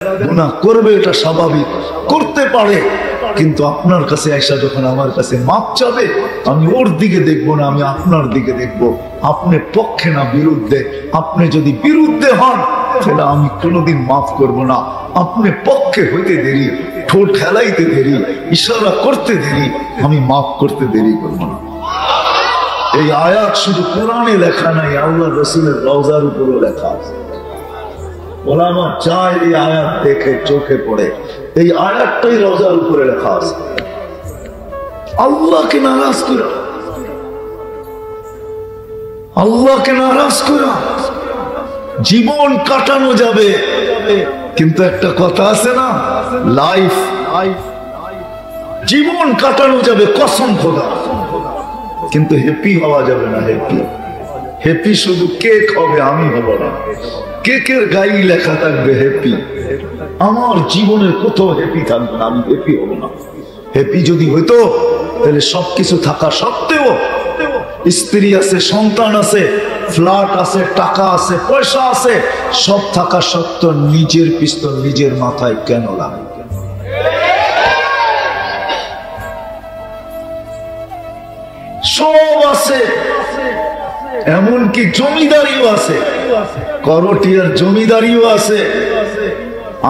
গুনাহ করবে, এটা স্বাভাবিক, করতে পারে, কিন্তু আপনার কাছে আয়েশা যখন আমার কাছে মাপ চাবে, আমি ওর দিকে দেখবো না, আমি আপনার দিকে দেখবো। আপনি পক্ষে না বিরুদ্ধে। আপনি যদি বিরুদ্ধে হন তাহলে আমি কোনোদিন মাফ করব না। আপনি পক্ষে হইতে দেরি, ঠোঁট খেলাইতে দেরি, ইশারা করতে দেরি, আমি মাফ করতে দেরি করব না। এই আয়াত শুধু কোরআনে লেখা নাই, আল্লাহ রাসূলের রওজার উপরও লেখা আছে। ওলামা চায় এই আয়াত দেখে চোখে পড়ে, এই আয়াতটাই রওজার উপরে লেখা আছে। আল্লাহকে নারাজ করা, আল্লাহকে নারাজ করা, জীবন কাটানো যাবে, কিন্তু একটা কথা আছে না, লাইফ, জীবন কাটানো যাবে কসম খোদা, কিন্তু হ্যাপি হওয়া যাবে না। হ্যাপি হ্যাপি শুধু কেক হবে, আমি হব না। কেকের গায়ে লেখা থাকবে হ্যাপি, আমার জীবনের কোথাও হ্যাপি থাকবে না, আমি হ্যাপি হব না। হ্যাপি যদি হইতো তাহলে সবকিছু থাকা সত্ত্বেও, স্ত্রী আছে, সন্তান আছে, ফ্ল্যাট আছে, টাকা আছে, পয়সা আছে, সব থাকা সত্ত্বেও নিজের পিস্তল নিজের মাথায় কেন লাগে? সব আছে, এমনকি জমিদারিও আছে, করটিয়ার জমিদারিও আছে।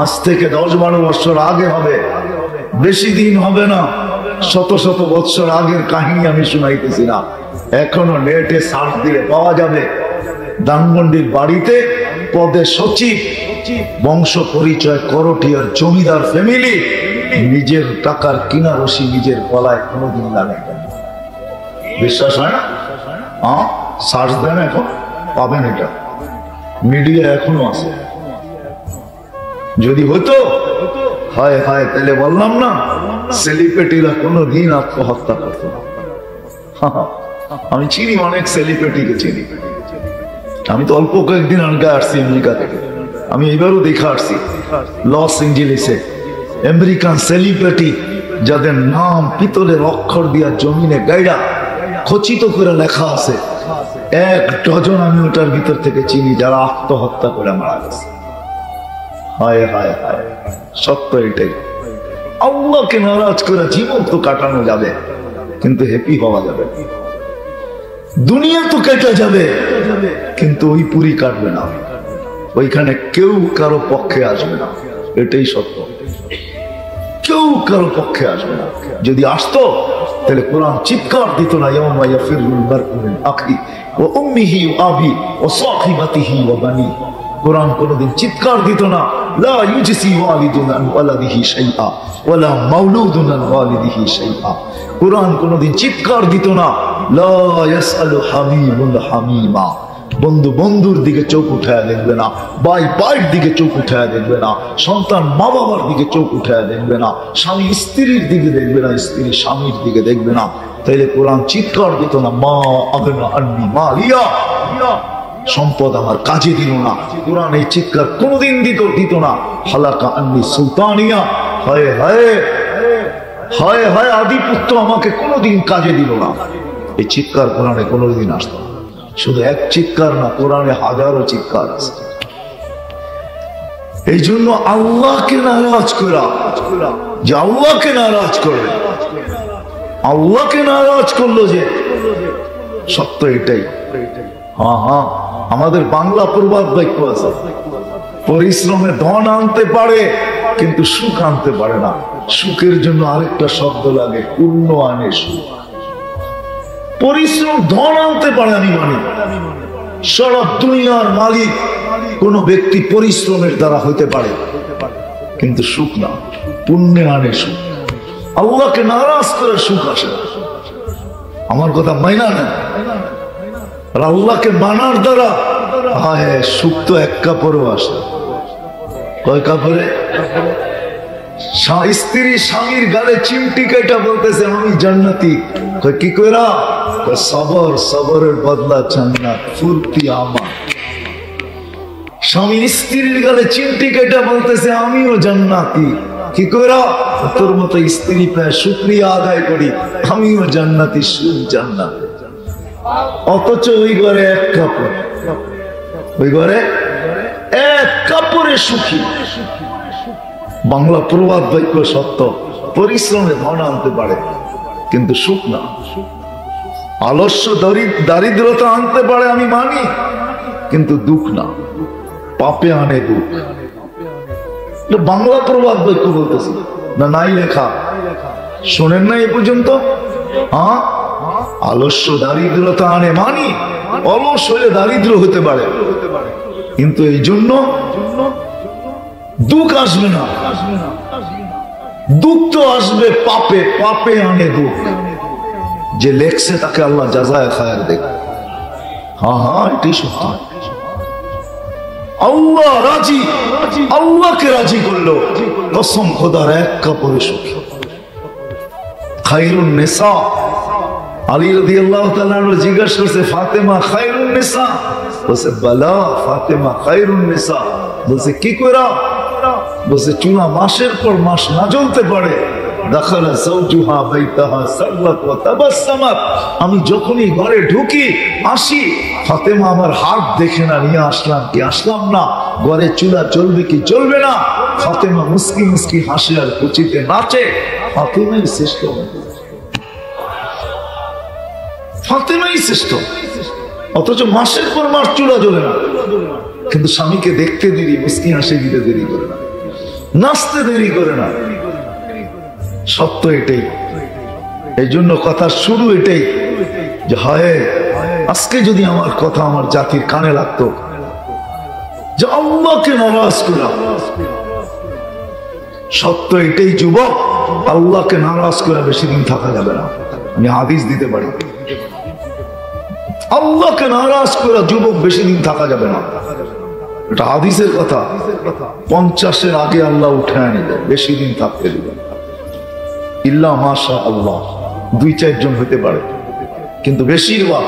আজ থেকে 10-12 বছর আগে হবে, বেশি দিন হবে না, শত শত বছর আগের কাহিনী আমি শুনাইতেছি না, এখনো নেটে সার্চ দিলে পাওয়া যাবে। ধানমন্ডির বাড়িতে পদে সচিব, বংশ পরিচয় করটিয়ার জমিদার ফ্যামিলি, নিজের টাকার কিনা রশি নিজের গলায় কোনোদিন লাগে। বিশ্বাস হয় না? সার্চ দেন, এখন পাবেন, এটা মিডিয়া এখনো আছে। যদি হতো হয় হয়, তাহলে বললাম না, সেলিব্রিটিরা কোনোদিন আত্মহত্যা করত না। আমি চিনি অনেক সেলিব্রিটিকে চিনি। আমি তো অল্প কয়েকদিন আগে আসছি আমেরিকা থেকে, আমি এবারও দেখে আসছি লস এঞ্জেলেসে আমেরিকান সেলিব্রিটি, যাদের নাম পিতলের অক্ষর দিয়া জমিনে গাইডা খচিত করে লেখা আছে, 1 ডজন আমি ওটার ভিতর থেকে চিনি, যারা আত্মহত্যা করে মারা গেছে। হায় হায় হায়, সত্য এটাই। আল্লাহকে নারাজ করে জীবন তো কাটানো যাবে, কিন্তু হ্যাপি হওয়া যাবে। দুনিয়া তো কেটে যাবে, কিন্তু ওই পুরি কাটবে না, ওইখানে কেউ কারো পক্ষে আসবে না, এটাই সত্য। কেউ কারো পক্ষে আসবে না। যদি আসতো তাহলে কোরআন চিৎকার দিত না, ইয়াউমা ইয়াফিরুল মারউ মিন আখি ওয়া উম্মিহি ওয়া আবি ওয়া সাহিবাতিহি ওয়া বানি। কোরআন কোনদিন চিৎকার দিত না, লা ইউজসি ওয়ালিদুন আন ওয়ালাদিহি শাইআ ওয়া লা মাউলুদুন আন ওয়ালিদিহি শাইআ। কোরআন কোনদিন চিৎকার দিত না, লা ইয়াসআলু হামিমুন হামিমা। বন্ধু বন্ধুর দিকে চোখ উঠায় দেখবে না, ভাই ভাইয়ের দিকে চোখ উঠায় দেখবে না, সন্তান মা বাবার দিকে চোখ উঠায় দেখবে না, স্বামী স্ত্রীর দিকে দেখবে না, স্ত্রী স্বামীর দিকে দেখবে না। তাইলে কোরআন চিৎকার দিত না, মা আগনা আন্নি মালিয়া, সম্পদ আমার কাজে দিল না। কোরআন এই চিৎকার কোনোদিন দিত না, হালাকা আন্নি সুলতানিয়া, হায় হায় হায় হায়, আদিপুত্র আমাকে কোনোদিন কাজে দিল না। এই চিৎকার কোরআনে কোনোদিন আসতো না। শুধু এক চিৎকার না, কোরআনে হাজারো চিৎকার আছে। এই জন্য আল্লাহকে নারাজ করা, যে আল্লাহকে নারাজ করবে, আল্লাহকে নারাজ করলো যে, সত্য এটাই। হ্যাঁ হ্যাঁ, আমাদের বাংলা প্রবাদ বাক্য আছে, পরিশ্রমে ধন আনতে পারে কিন্তু সুখ আনতে পারে না। সুখের জন্য আরেকটা শব্দ লাগে, পূর্ণ আনে সুখ। পরিশ্রম ধন আনতে পারে, আমি মানি। সারা দুনিয়ার মালিক কোন ব্যক্তি পরিশ্রমের দ্বারা হইতে পারে, কিন্তু সুখ না, পুণ্যে আনে সুখ। আল্লাহকে নারাজ করে সুখ আসে। আমার কথা মাইনা নেন। আর আল্লাহকে মানার দ্বারা হায় সুখ তো এক কাপড়ও আসে। কয় কাপড়ে? স্ত্রী স্বামীর গালে চিমটি কেটে বলতেছে আমি জান্নাতি। কি কইরা? সবর, সবরের বদলা জান্নাত, ফুর্তি আমার। স্বামী স্ত্রীর গালে চিমটি কেটে বলতেছে আমিও জান্নাতি। কি কইরা? তোর মতো স্ত্রী প্রায় শুকরিয়া আদায় করি, আমিও জান্নাতি, সুখ জান্নাত। অথচ ওই ঘরে এক কাপড়, ওই ঘরে এক কাপড়ে সুখী। বাংলা প্রবাদ বাক্য সত্য, পরিশ্রমে ধন আনতে পারে কিন্তু সুখ না। আলস্য দারিদ্রতা আনতে পারে আমি মানি, কিন্তু দুঃখ না, পাপে আনে দুঃখ। বাংলা প্রবাদ বাক্য বলতেছি না, নাই লেখা, শোনেন না এ পর্যন্ত? হ্যাঁ, আলস্য দারিদ্রতা আনে মানি, অলস হলে দারিদ্র হতে পারে, কিন্তু এই জন্য দুঃখ আসবে না। দুঃখ তো আসবে পাপে, পাপে আনে দুঃখ। যে লেখছে তাকে আল্লাহ জাযায়ে খায়ের দেবে। হ্যাঁ হ্যাঁ, এটাই সত্য। আল্লাহ রাজি, আল্লাহকে রাজি করলো, কসম খোদার এক কাপড়ে সুখী। খায়রুন নিসা, আলী রাদিয়াল্লাহু তাআলা জিজ্ঞাসা করছে, ফাতেমা খায়রুন নিসা? বলছে বালা, ফাতেমা খায়রুন নিসা। বলছে কি কইরা? বলছে চুলা মাসের পর মাস না জ্বলতে পারে, দাখালা যাওজুহা বাইতাহা সাররাত ওয়া তাবাসসামাত। আমি যখনই ঘরে ঢুকি আসি, ফাতেমা আমার হাত দেখে না, নিয়ে আসলাম কি আসলাম না, ঘরে চুলা চলবে কি চলবে না, ফাতেমা মুস্কি মুস্কি হাসে আর কুচিতে নাচে। ফাতেমাই শ্রেষ্ঠ, ফাতেমাই শ্রেষ্ঠ। অথচ মাসের পর মাস চুলা জ্বলে না, কিন্তু স্বামীকে দেখতে দেরি, মুস্কি হাসি দিতে দেরি করে না, নাচতে দেরি করে না। সত্য এটাই। এই জন্য কথা শুরু এটাই যে হায়, আজকে যদি আমার কথা আমার জাতির কানে লাগতো যে আল্লাহকে নারাজ করা। সত্য এটাই যুবক, আল্লাহকে নারাজ করা বেশি দিন থাকা যাবে না। আমি হাদিস দিতে পারি, আল্লাহকে নারাজ করা যুবক বেশি দিন থাকা যাবে না। এটা হাদিসের কথা। 50-এর আগে আল্লাহ উঠে আনবে, বেশি দিন থাকতে দিবে। ইল্লা মাশা আল্লাহ, 2-4 জন হতে পারে, কিন্তু বেশিরভাগ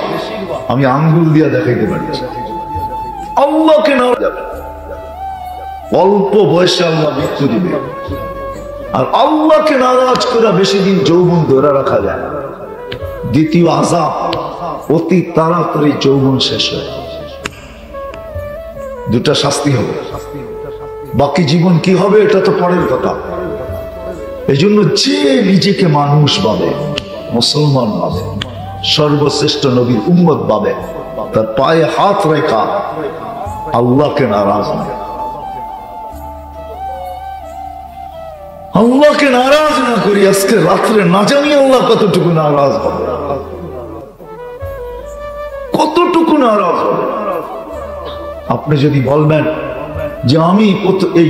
আমি আঙ্গুল দিয়ে দেখাইতে পারি আল্লাহকে নারাজ যাবে। অল্প বয়সে আল্লাহ মৃত্যু দিবে। আর আল্লাহকে নারাজ করা বেশি দিন যৌবন ধরে রাখা যায়। দ্বিতীয় আযাব, অতি তাড়াতাড়ি যৌবন শেষ হয়। দুটা শাস্তি হবে, বাকি জীবন কি হবে এটা তো পরের কথা। এই জন্য যে নিজেকে মানুষ ভাবে, মুসলমান ভাবে, সর্বশ্রেষ্ঠ নবীর উম্মত ভাবে, তার পায়ে হাত রেখা আল্লাহকে নারাজ না, আল্লাহকে নারাজ না করি আজকে রাত্রে না জানি আল্লাহ কতটুকু নারাজ হবে, কতটুকু নারাজ হবে। আপনি যদি বলবেন যে আমি এই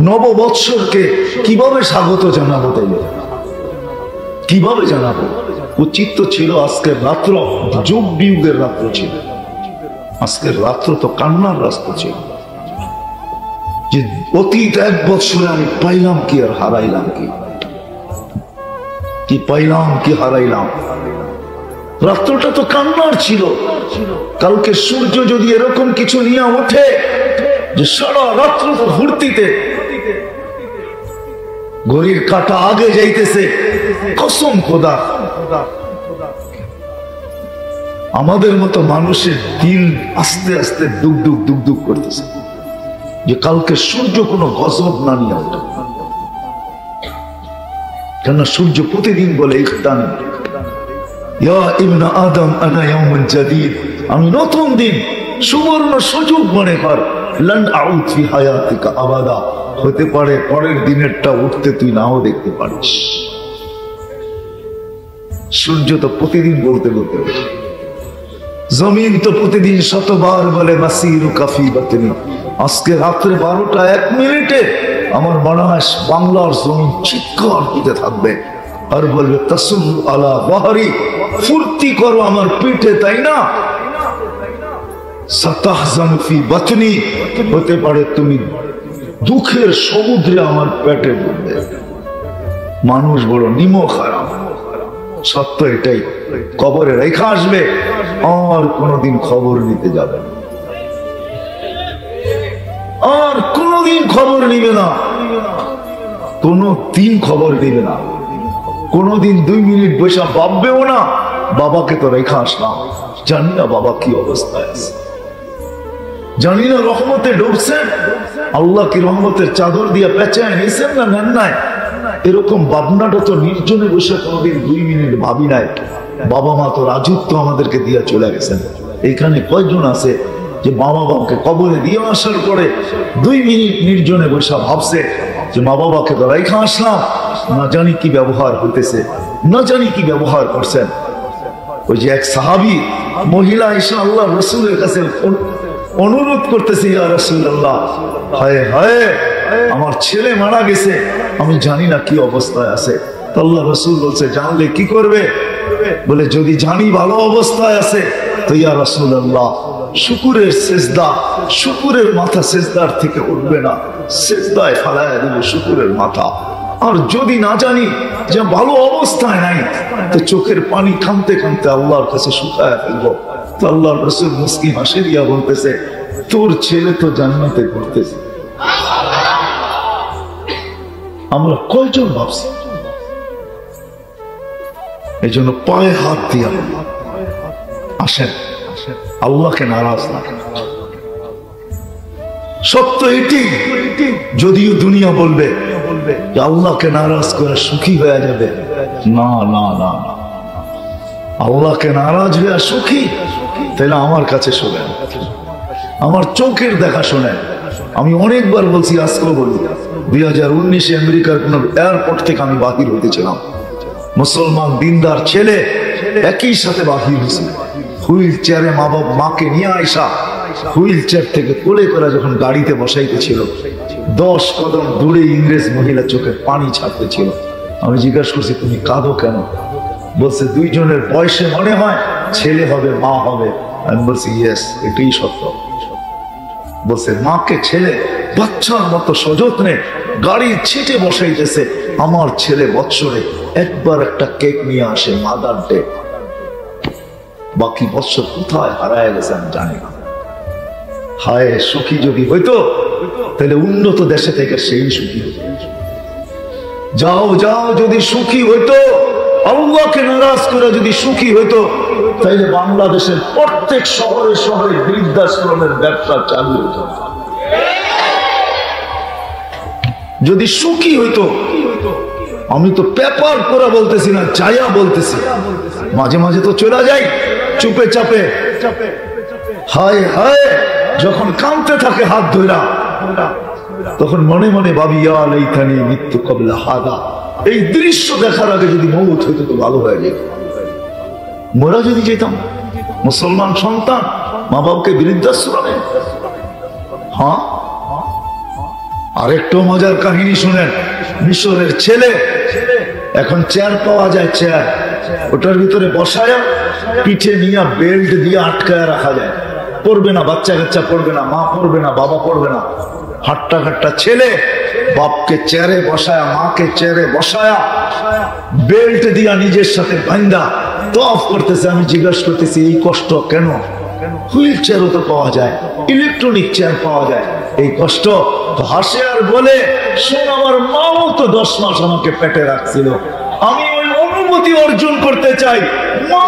নববৎসরকে কিভাবে স্বাগত জানাবো, তাইলে কিভাবে জানাবো? উচিত তো ছিল আজকের রাত্র যোগ বিয়োগের রাত্র ছিল, আজকের রাত্র তো কান্নার রাস্তা ছিল। যে অতীত 1 বছরে আমি পাইলাম কি আর হারাইলাম কি, কি পাইলাম কি হারাইলাম। রাত্রটা তো কান্নার ছিল। কালকে সূর্য যদি এরকম কিছু নিয়ে ওঠে যে সারা রাত্র তো ফুর্তিতে, ঘড়ির কাঁটা আগে যাইতেছে, কসম খোদা আমাদের মতো মানুষের দিল আস্তে আস্তে দুক দুক দুক দুক করতেছে যে কালকে সূর্য কোনো গজব না নিয়ে ওঠে। কেন সূর্য প্রতিদিন বলে ইখতান ইয়া ইবনা আদম আনা ইয়াউমুন জাদীদ, আমি নতুন দিন, সুবর্ণ সুযোগ মনে কর। লান আউদ ফি হায়াতিকা আবাদা, হতে পারে পরের দিনেরটা উঠতে তুই নাও দেখতে পারিস। সূর্য তো প্রতিদিন বলতে বলতে, জমিন তো প্রতিদিন শতবার বলে মাসিরু কাফি বাতনি। আজকে রাত্রে 12টা 1 মিনিটে আমার মনে হয় বাংলার জমিন চিৎকার দিতে থাকবে আর বলবে তাসুল্লু আলা বাহরি, ফুর্তি করো আমার পিঠে, তাই না? সাতাহজানু ফি বাতনি, হতে পারে তুমি দুঃখের সমুদ্রে আমার পেটে ডুববে। মানুষ বড় নিমখ হারাম। সত্য এটাই, কবরে রেখা আসবে আর কোনদিন খবর নিতে যাবে না, আর কোনদিন খবর নিবে না, কোনদিন খবর নিবে না, কোনদিন 2 মিনিট বসে ভাববেও না বাবাকে তো রেখা আসলাম, জানি না বাবা কি অবস্থায় আছে। জানি না রহমতে ডুবছেন, আল্লাহ কি রহমতের চাদর দিয়ে পেঁচায় নিয়েছেন না নেন নাই। এরকম ভাবনাটা তো নির্জনে বসে কোনোদিন 2 মিনিট ভাবি নাই। বাবা মা তো রাজত্ব আমাদেরকে দিয়ে চলে গেছেন। এখানে কয়জন আছে যে বাবা বাবাকে কবরে দিয়ে আসার পরে 2 মিনিট নির্জনে বসে ভাবছে যে মা বাবাকে তো রাইখা আসলাম, না জানি কি ব্যবহার হইতেছে, না জানি কি ব্যবহার করছেন। ওই যে এক সাহাবী মহিলা এসে আল্লাহ রসুলের কাছে অনুরোধ করতেছে, ইয়া রাসূলুল্লাহ, হায় হায় আমার ছেলে মারা গেছে, আমি জানি না কি অবস্থায় আছে। তো আল্লাহ রসুল বলছে, জানলে কি করবে? বলে যদি জানি ভালো অবস্থায় আছে তো ইয়া রাসূলুল্লাহ শুকুরের সেজদা, শুকুরের মাথা সেজদার থেকে উঠবে না, সেজদায় ফালায়া দেব শুকুরের মাথা। আর যদি না জানি যে ভালো অবস্থায় নাই তো চোখের পানি কাঁদতে কাঁদতে আল্লাহর কাছে শুকায় ফেলবো। তো আল্লাহর রাসূল মুস্কি হাসি দিয়া বলতেছে, তোর ছেলে তো জান্নাতে ঘুরতেছে। আমরা কয়জন ভাবছি? এই জন্য পায়ে হাত দিয়া আসেন, আল্লাহকে নারাজ না। সত্য এটি, যদিও দুনিয়া বলবে আল্লাহকে নারাজ করে সুখী হয়ে যাবে, না না না, আল্লাহকে নারাজ হয়ে সুখী, তাহলে আমার কাছে শোনেন, আমার চোখের দেখা শোনেন। আমি অনেকবার বলছি, আজকেও বলি, 2019-এ আমেরিকার কোন এয়ারপোর্ট থেকে আমি বাহির হইতেছিলাম, মুসলমান দিনদার ছেলে একই সাথে বাহির হয়েছে, হুইল চেয়ারে মা বাবা মাকে নিয়ে আইসা হুইল চেয়ার থেকে কোলে করে যখন গাড়িতে বসাইতেছিল, 10 কদম দূরে ইংরেজ মহিলা চোখে পানি ছাড়তেছিল। আমি জিজ্ঞাসা করছি, তুমি কাঁদো কেন? বলছে, 2 জনের বয়সে মনে হয় ছেলে হবে মা হবে। আমি বলছি, ইয়েস, এটাই সত্য। বলছে, মাকে ছেলে বাচ্চার মতো সযত্নে গাড়ির ছিটে বসাইতেছে, আমার ছেলে বৎসরে একবার একটা কেক নিয়ে আসে মাদার ডে, বাকি বৎসর কোথায় হারায় গেছে আমি জানি না। হায়, সুখী যদি হইতো তাহলে উন্নত দেশে থেকে সেই সুখী হতো। যাও যাও, যদি সুখী হইতো, আল্লাহকে নারাজ করে যদি সুখী হইতো, তাইলে বাংলাদেশের প্রত্যেক শহরে শহরে বৃদ্ধাশ্রমের ব্যবসা চালু হতো। যদি সুখী হইতো, আমি তো পেপার করে বলতেছি না, চায়া বলতেছি, মাঝে মাঝে তো চলে যাই চুপে চাপে, হায় হায়, যখন কাঁদতে থাকে হাত ধরা, তখন মনে মনে ভাবি, ইয়া লাইতানি মিততু ক্বাবলা হাদা, এই দৃশ্য দেখার আগে যদি মওত হইতো তো ভালো হয়ে যেত। মোরা যদি যেতাম, মুসলমান সন্তান মা বাবাকে বৃদ্ধাশ্রমে। হ্যাঁ, আরেকটু মজার কাহিনী শুনেন। মিশরের ছেলে, এখন চেয়ার পাওয়া যায়, চেয়ার, ওটার ভিতরে বসায় পিঠে নিয়ে বেল্ট দিয়ে আটকায় রাখা যায়, পড়বে না, বাচ্চা কাচ্চা পড়বে না, মা পড়বে না, বাবা পড়বে না। হাট্টা খাট্টা ছেলে বাপকে চেয়ারে বসায়া, মাকে চেয়ারে বসায়া, বেল্ট দিয়া নিজের সাথে বান্ধা তফ করতেছে। আমি জিজ্ঞাসা করতেছি, এই কষ্ট কেন? হুইল চেয়ারও তো পাওয়া যায়, ইলেকট্রনিক চেয়ার পাওয়া যায়, এই কষ্ট? তো হাসে আর বলে, শোন, আমার মাও তো 10 মাস আমাকে পেটে রাখছিল, আমি ওই অনুমতি অর্জন করতে চাই। মা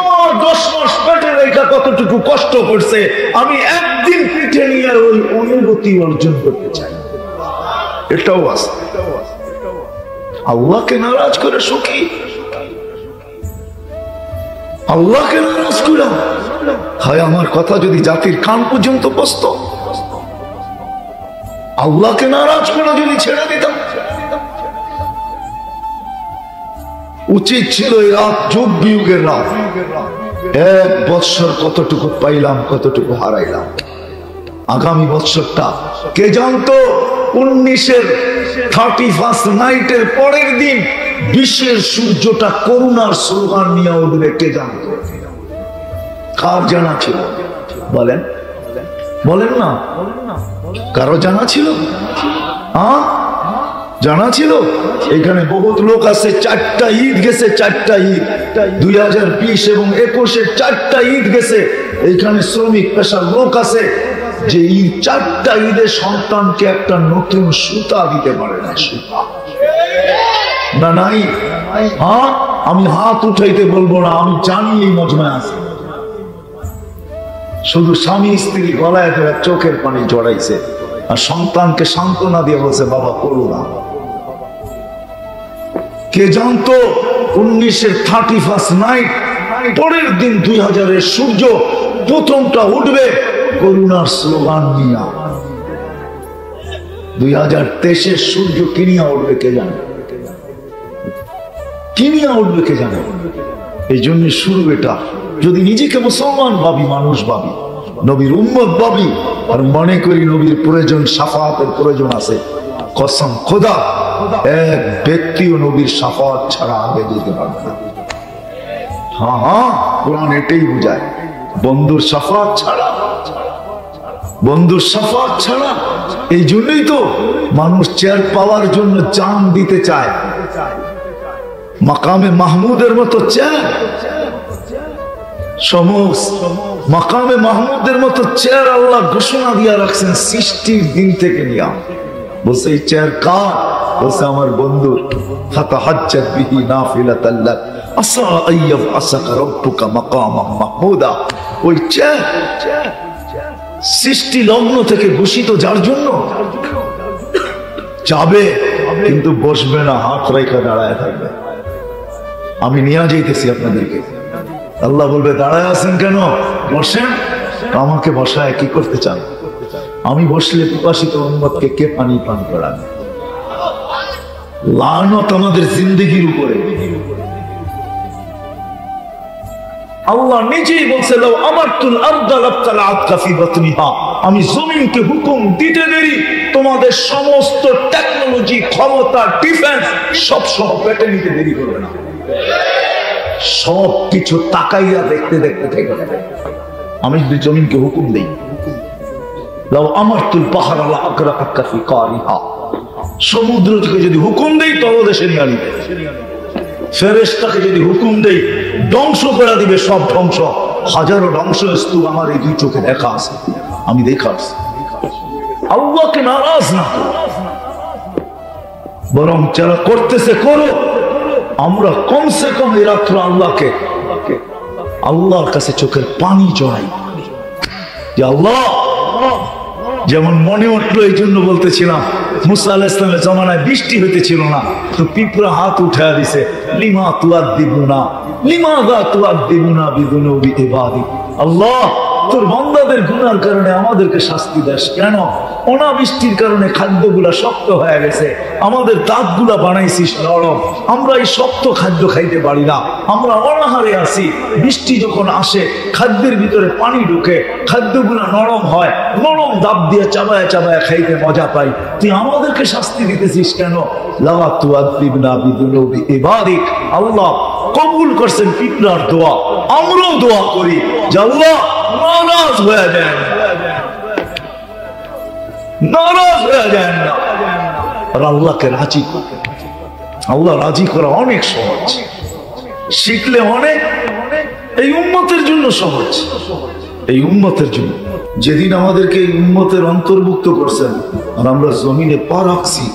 10 মাস পেটে রেখা কতটুকু কষ্ট করছে, আমি একদিন পিঠে নিয়ে ওই অনুমতি অর্জন করতে চাই। এটাও আছে। আল্লাহকে নারাজ করে সুখী, আল্লাহকে নারাজ করে। হয় আমার কথা যদি জাতির কান পর্যন্ত বসত, আল্লাহকে নারাজ করে যদি ছেড়ে দিতাম, উচিত ছিল এই রাত যুগ বিয়োগের রাত। 1 বৎসর কতটুকু পাইলাম, কতটুকু হারাইলাম। আগামী বৎসরটা কে জানতো? 19-এর 31st নাইটের পরের দিন 20-এর সূর্যটা করুণার স্লোগান নিয়ে উঠবে, কে জানতো? কার জানা ছিল? বলেন বলেন না, কারো জানা ছিল? জানা ছিল? এখানে বহুত লোক আছে, 4টা ঈদ গেছে, 4টা ঈদ, 2020 এবং 21-এর 4টা ঈদ গেছে। এইখানে শ্রমিক পেশার লোক আছে যে এই 4টা ঈদের সন্তানকে একটা নতুন সুতা দিতে পারে না। সুতা না নাই? হ্যাঁ, আমি হাত উঠাইতে বলবো না, আমি জানি এই মজমায় আছে। শুধু স্বামী স্ত্রী গলায় ধরে চোখের পানি জড়াইছে আর সন্তানকে সান্ত্বনা দিয়ে বলছে বাবা করো না। কে জানতো 19-এর 31st নাইট পরের দিন 2000-এর সূর্য প্রথমটা উঠবে করুণার স্লোগান নিয়ে। 2023-এর সূর্য কিনিয়া উঠবে কে জানে, কিনিয়া উঠবে কে জানে। এই জন্য শুরু এটা। যদি নিজেকে মুসলমান ভাবি, মানুষ ভাবি, নবীর উম্মত ভাবি, আর মনে করি নবীর প্রয়োজন, শাফাতের প্রয়োজন আছে, কসম খোদা এক ব্যক্তিও নবীর শাফাত ছাড়া আগে যেতে পারবে না। হ্যাঁ হ্যাঁ, কোরআন এটাই বোঝায়, বন্ধুর শাফাত ছাড়া, বন্ধুর শাফাত ছাড়া। এই জন্যই তো মানুষ চেয়ার পাওয়ার জন্য জান দিতে চায়। মাকামে মাহমুদের মতো চেয়ার, মাকামে মাহমুদের মতো চেয়ার আল্লাহ ঘোষণা দিয়ে রাখছেন সৃষ্টির দিন থেকে নিয়া। বলছে এই চেয়ার কার? বলছে আমার বন্ধুর। ফাতাহাজ্জাত বিহি নাফিলাতাল লাক আসা আইয়াব আসাকা রাব্বুকা মাকামাম মাহমুদা। ওই চেয়ার সৃষ্টি লগ্ন থেকে ঘোষিত, যার জন্য যাবে কিন্তু বসবে না, হাত রেখে দাঁড়ায় থাকবে। আমি নিয়ে যাইতেছি আপনাদেরকে। আল্লাহ বলবে দাঁড়ায় আছেন কেন, বসেন। আমাকে বসায় কি করতে চান? আমি বসলে পিপাসিত উম্মতকে কে পানি পান করাবে? লানত আমাদের জিন্দেগির উপরে। আল্লাহ নিজেই বলছে লাউ আমারতুল আরদা লাবতালাআতকা ফি বাতনিহা, আমি জমিনকে হুকুম দিতে দেরি তোমাদের সমস্ত টেকনোলজি, ক্ষমতা, ডিফেন্স সব সহ পেটে নিতে দেরি করবে না। সব কিছু তাকাইয়া দেখতে দেখতে থেকে যাবে। আমি যদি জমিনকে হুকুম দেই, লাউ আমারতুল পাহারা লাআগরাকাকা ফি কারিহা, সমুদ্রকে যদি হুকুম দেই তলদেশে নিয়ে আনবে। ফেরেশতাকে যদি হুকুম দেই ধ্বংস করে দিবে, সব ধ্বংস। হাজারো ধ্বংসস্তূপ আমার এই দুই চোখে দেখা আছে, আমি দেখা আছে। আল্লাহকে নারাজ না বরং যারা করতেছে করো। আমরা কমসে কম এই রাত্র আল্লাহকে, আল্লাহর কাছে চোখের পানি জড়াই যে আল্লাহ, যেমন মনে উঠলো এই জন্য বলতেছিলাম, মুসা আলাইহিস সালামের জামানায় বৃষ্টি হইতেছিল না, তো পিঁপড়া হাত উঠায় দিছে, লিমা তুআদ্দিবুনা লিমাযা তুআদ্দিবুনা বিযুনুবি ইবাদি। আল্লাহ, তোর বান্দাদের গুনার কারণে আমাদেরকে শাস্তি দেস কেন? অনাবৃষ্টির কারণে খাদ্যগুলা শক্ত হয়ে গেছে, আমাদের দাঁতগুলা বানাইছিস নরম, আমরা এই শক্ত খাদ্য খাইতে পারি না, আমরা অনাহারে আছি। বৃষ্টি যখন আসে খাদ্যের ভিতরে পানি ঢুকে, খাদ্যগুলা নরম হয়, নরম দাঁত দিয়ে চাবায়া চাবায়া খাইতে মজা পাই, তুই আমাদেরকে শাস্তি দিতেছিস কেন? লা তুআদ্দিবনা বিযুনুবি ইবাদিক। আল্লাহ কবুল করছেন পিঁপড়ার দোয়া, আমরাও দোয়া করি যে আল্লাহ নারাজ হয়ে যায় না, নারাজ হয়ে যায় না। আর আল্লাহকে রাজি করে, আল্লাহ রাজি করা অনেক সহজ, শিখলে অনেক। এই উম্মতের জন্য সহজ, এই উম্মতের জন্য। যেদিন আমাদেরকে এই উম্মতের অন্তর্ভুক্ত করছেন আর আমরা জমিনে পা রাখছি,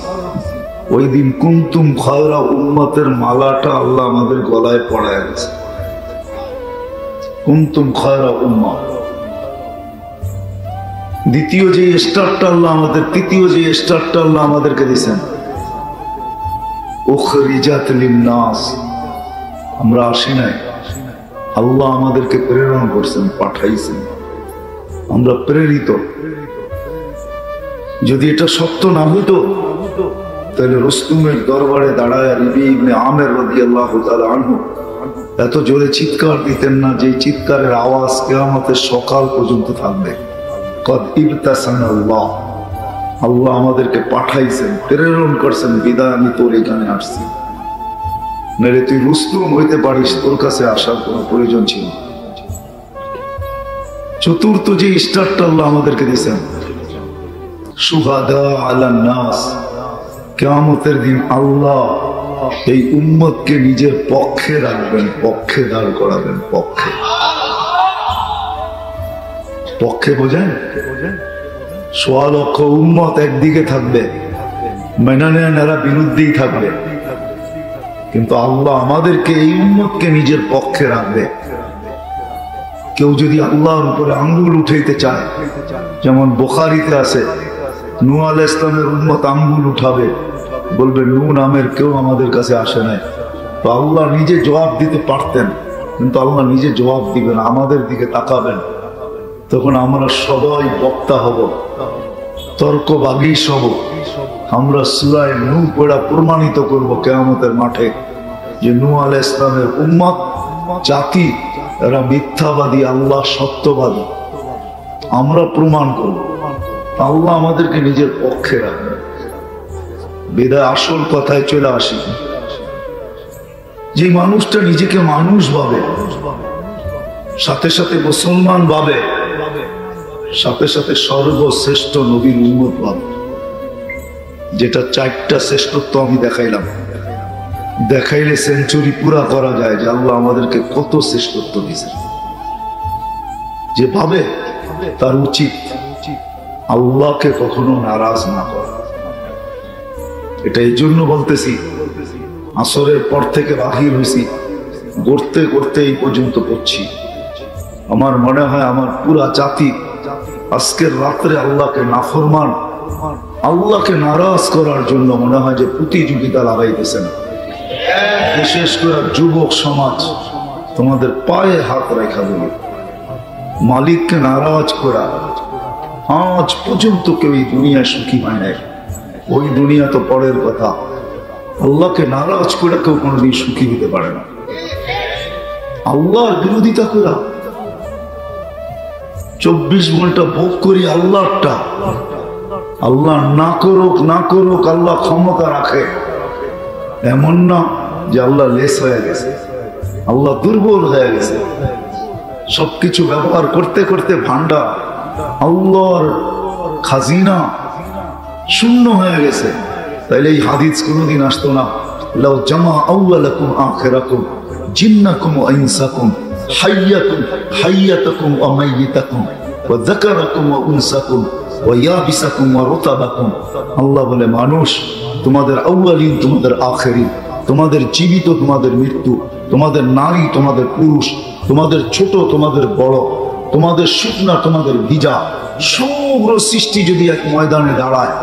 ওই দিন কুনতুম খায়রা উম্মতের মালাটা আল্লাহ আমাদের গলায় পড়ায় গেছে। কুনতুম খায়রা উম্মাহ। দ্বিতীয় যে স্টারটা আল্লাহ আমাদের, তৃতীয় যে স্টারটা আল্লাহ আমাদেরকে দিয়েছেন, উখরিজাত লিন্নাস। আমরা আসি নাই, আল্লাহ আমাদেরকে প্রেরণ করছেন, পাঠাইছেন, আমরা প্রেরিত। যদি এটা সত্য না হইতো তাহলে রুস্তুমের দরবারে দাঁড়ায় রবি ইবনে আমের রাদিয়াল্লাহু তাআলা আনহু এত জোরে চিৎকার দিতেন না, যে চিৎকারের আওয়াজ কিয়ামতের সকাল পর্যন্ত থাকবে। কদ ইবতাসানাল্লাহ, আল্লাহ আমাদেরকে পাঠাইছেন, প্রেরণ করছেন, বিদায় আমি তোর এখানে আসছি। নারে তুই রুস্তুম হইতে পারিস, তোর কাছে আসার কোনো প্রয়োজন ছিল না। চতুর্থ যে স্টারটা আল্লাহ আমাদেরকে দিয়েছেন, শুহাদা আলান নাস। কিয়ামতের দিন আল্লাহ এই উম্মতকে নিজের পক্ষে রাখবেন, পক্ষে দাঁড় করাবেন, পক্ষে। পক্ষে বোঝেন? ১৬ লক্ষ উম্মত একদিকে থাকবে, মেনানেরা বিরুদ্ধেই থাকবে, কিন্তু আল্লাহ আমাদেরকে এই উম্মতকে নিজের পক্ষে রাখবে। কেউ যদি আল্লাহর উপরে আঙ্গুল উঠাইতে চায়, যেমন বুখারীতে আছে, নূহ আলাইহিস সালামের উম্মত আঙ্গুল উঠাবে, বলবে নূহ নামের কেউ আমাদের কাছে আসে নাই। তো আল্লাহ নিজে জবাব দিতে পারতেন, কিন্তু আল্লাহ নিজে জবাব দিবেন, আমাদের দিকে তাকাবেন। তখন আমরা সবাই বক্তা হব, তর্ক বাগিশ হব। আমরা সূরা নূহ পড়া প্রমাণিত করব কিয়ামতের মাঠে যে নূহ আলাইহিস সালামের উম্মত জাতি এরা মিথ্যাবাদী, আল্লাহ সত্যবাদী। আমরা প্রমাণ করব, আল্লাহ আমাদেরকে নিজের পক্ষে রাখবেন। বিদায় আসল কথায় চলে আসি। যে মানুষটা নিজেকে মানুষ ভাবে, সাথে সাথে মুসলমান ভাবে, সাথে সাথে সর্বশ্রেষ্ঠ নবীর উম্মত ভাবে, যেটা 4টা শ্রেষ্ঠত্ব আমি দেখাইলাম, দেখাইলে সেঞ্চুরি পুরা করা যায় যে আল্লাহ আমাদেরকে কত শ্রেষ্ঠত্ব দিয়েছে। যে ভাবে তার উচিত আল্লাহকে কখনো নারাজ না করা। এটা এই জন্য বলতেছি, আসরের পর থেকে বাহির হয়েছি, গড়তে গড়তে এই পর্যন্ত করছি। আমার মনে হয় আমার পুরা জাতি আজকের রাত্রে আল্লাহকে নাফরমান, আল্লাহকে নারাজ করার জন্য মনে হয় যে প্রতিযোগিতা লাগাইতেছেন। বিশেষ করে যুবক সমাজ, তোমাদের পায়ে হাত রেখা বলি, মালিককে নারাজ করা। আজ পর্যন্ত কেউ এই দুনিয়ায় সুখী হয় নাই। ওই দুনিয়া তো পরের কথা, আল্লাহকে নারাজ করে কেউ কোনোদিন সুখী হতে পারে না। আল্লাহর বিরোধিতা করা, 24 ঘন্টা ভোগ করি আল্লাহটা। আল্লাহ না করুক না করুক, আল্লাহ ক্ষমতা রাখে। এমন না যে আল্লাহ লেস হয়ে গেছে, আল্লাহ দুর্বল হয়ে গেছে। সবকিছু ব্যবহার করতে করতে ভান্ডার, আল্লাহর খাজিনা শূন্য হয়ে গেছে। তাইলে এই হাদিস কোনোদিন আসতো না, লাউ জামা আউয়ালাকুম আখিরাকুম জিন্নাকুম ওয়া ইনসাকুম হাইয়াতাকুম ওয়া মাইয়াতাকুম ওয়া যাকারাকুম ওয়া উনসাকুম ওয়া ইয়াবিসাকুম ওয়া রুতাবাকুম। আল্লাহ বলে, মানুষ, তোমাদের আউয়ালিন, তোমাদের আখিরিন, তোমাদের জীবিত, তোমাদের মৃত্যু, তোমাদের নারী, তোমাদের পুরুষ, তোমাদের ছোট, তোমাদের বড়, তোমাদের শুকনা, তোমাদের ভিজা, সমগ্র সৃষ্টি যদি এক ময়দানে দাঁড়ায়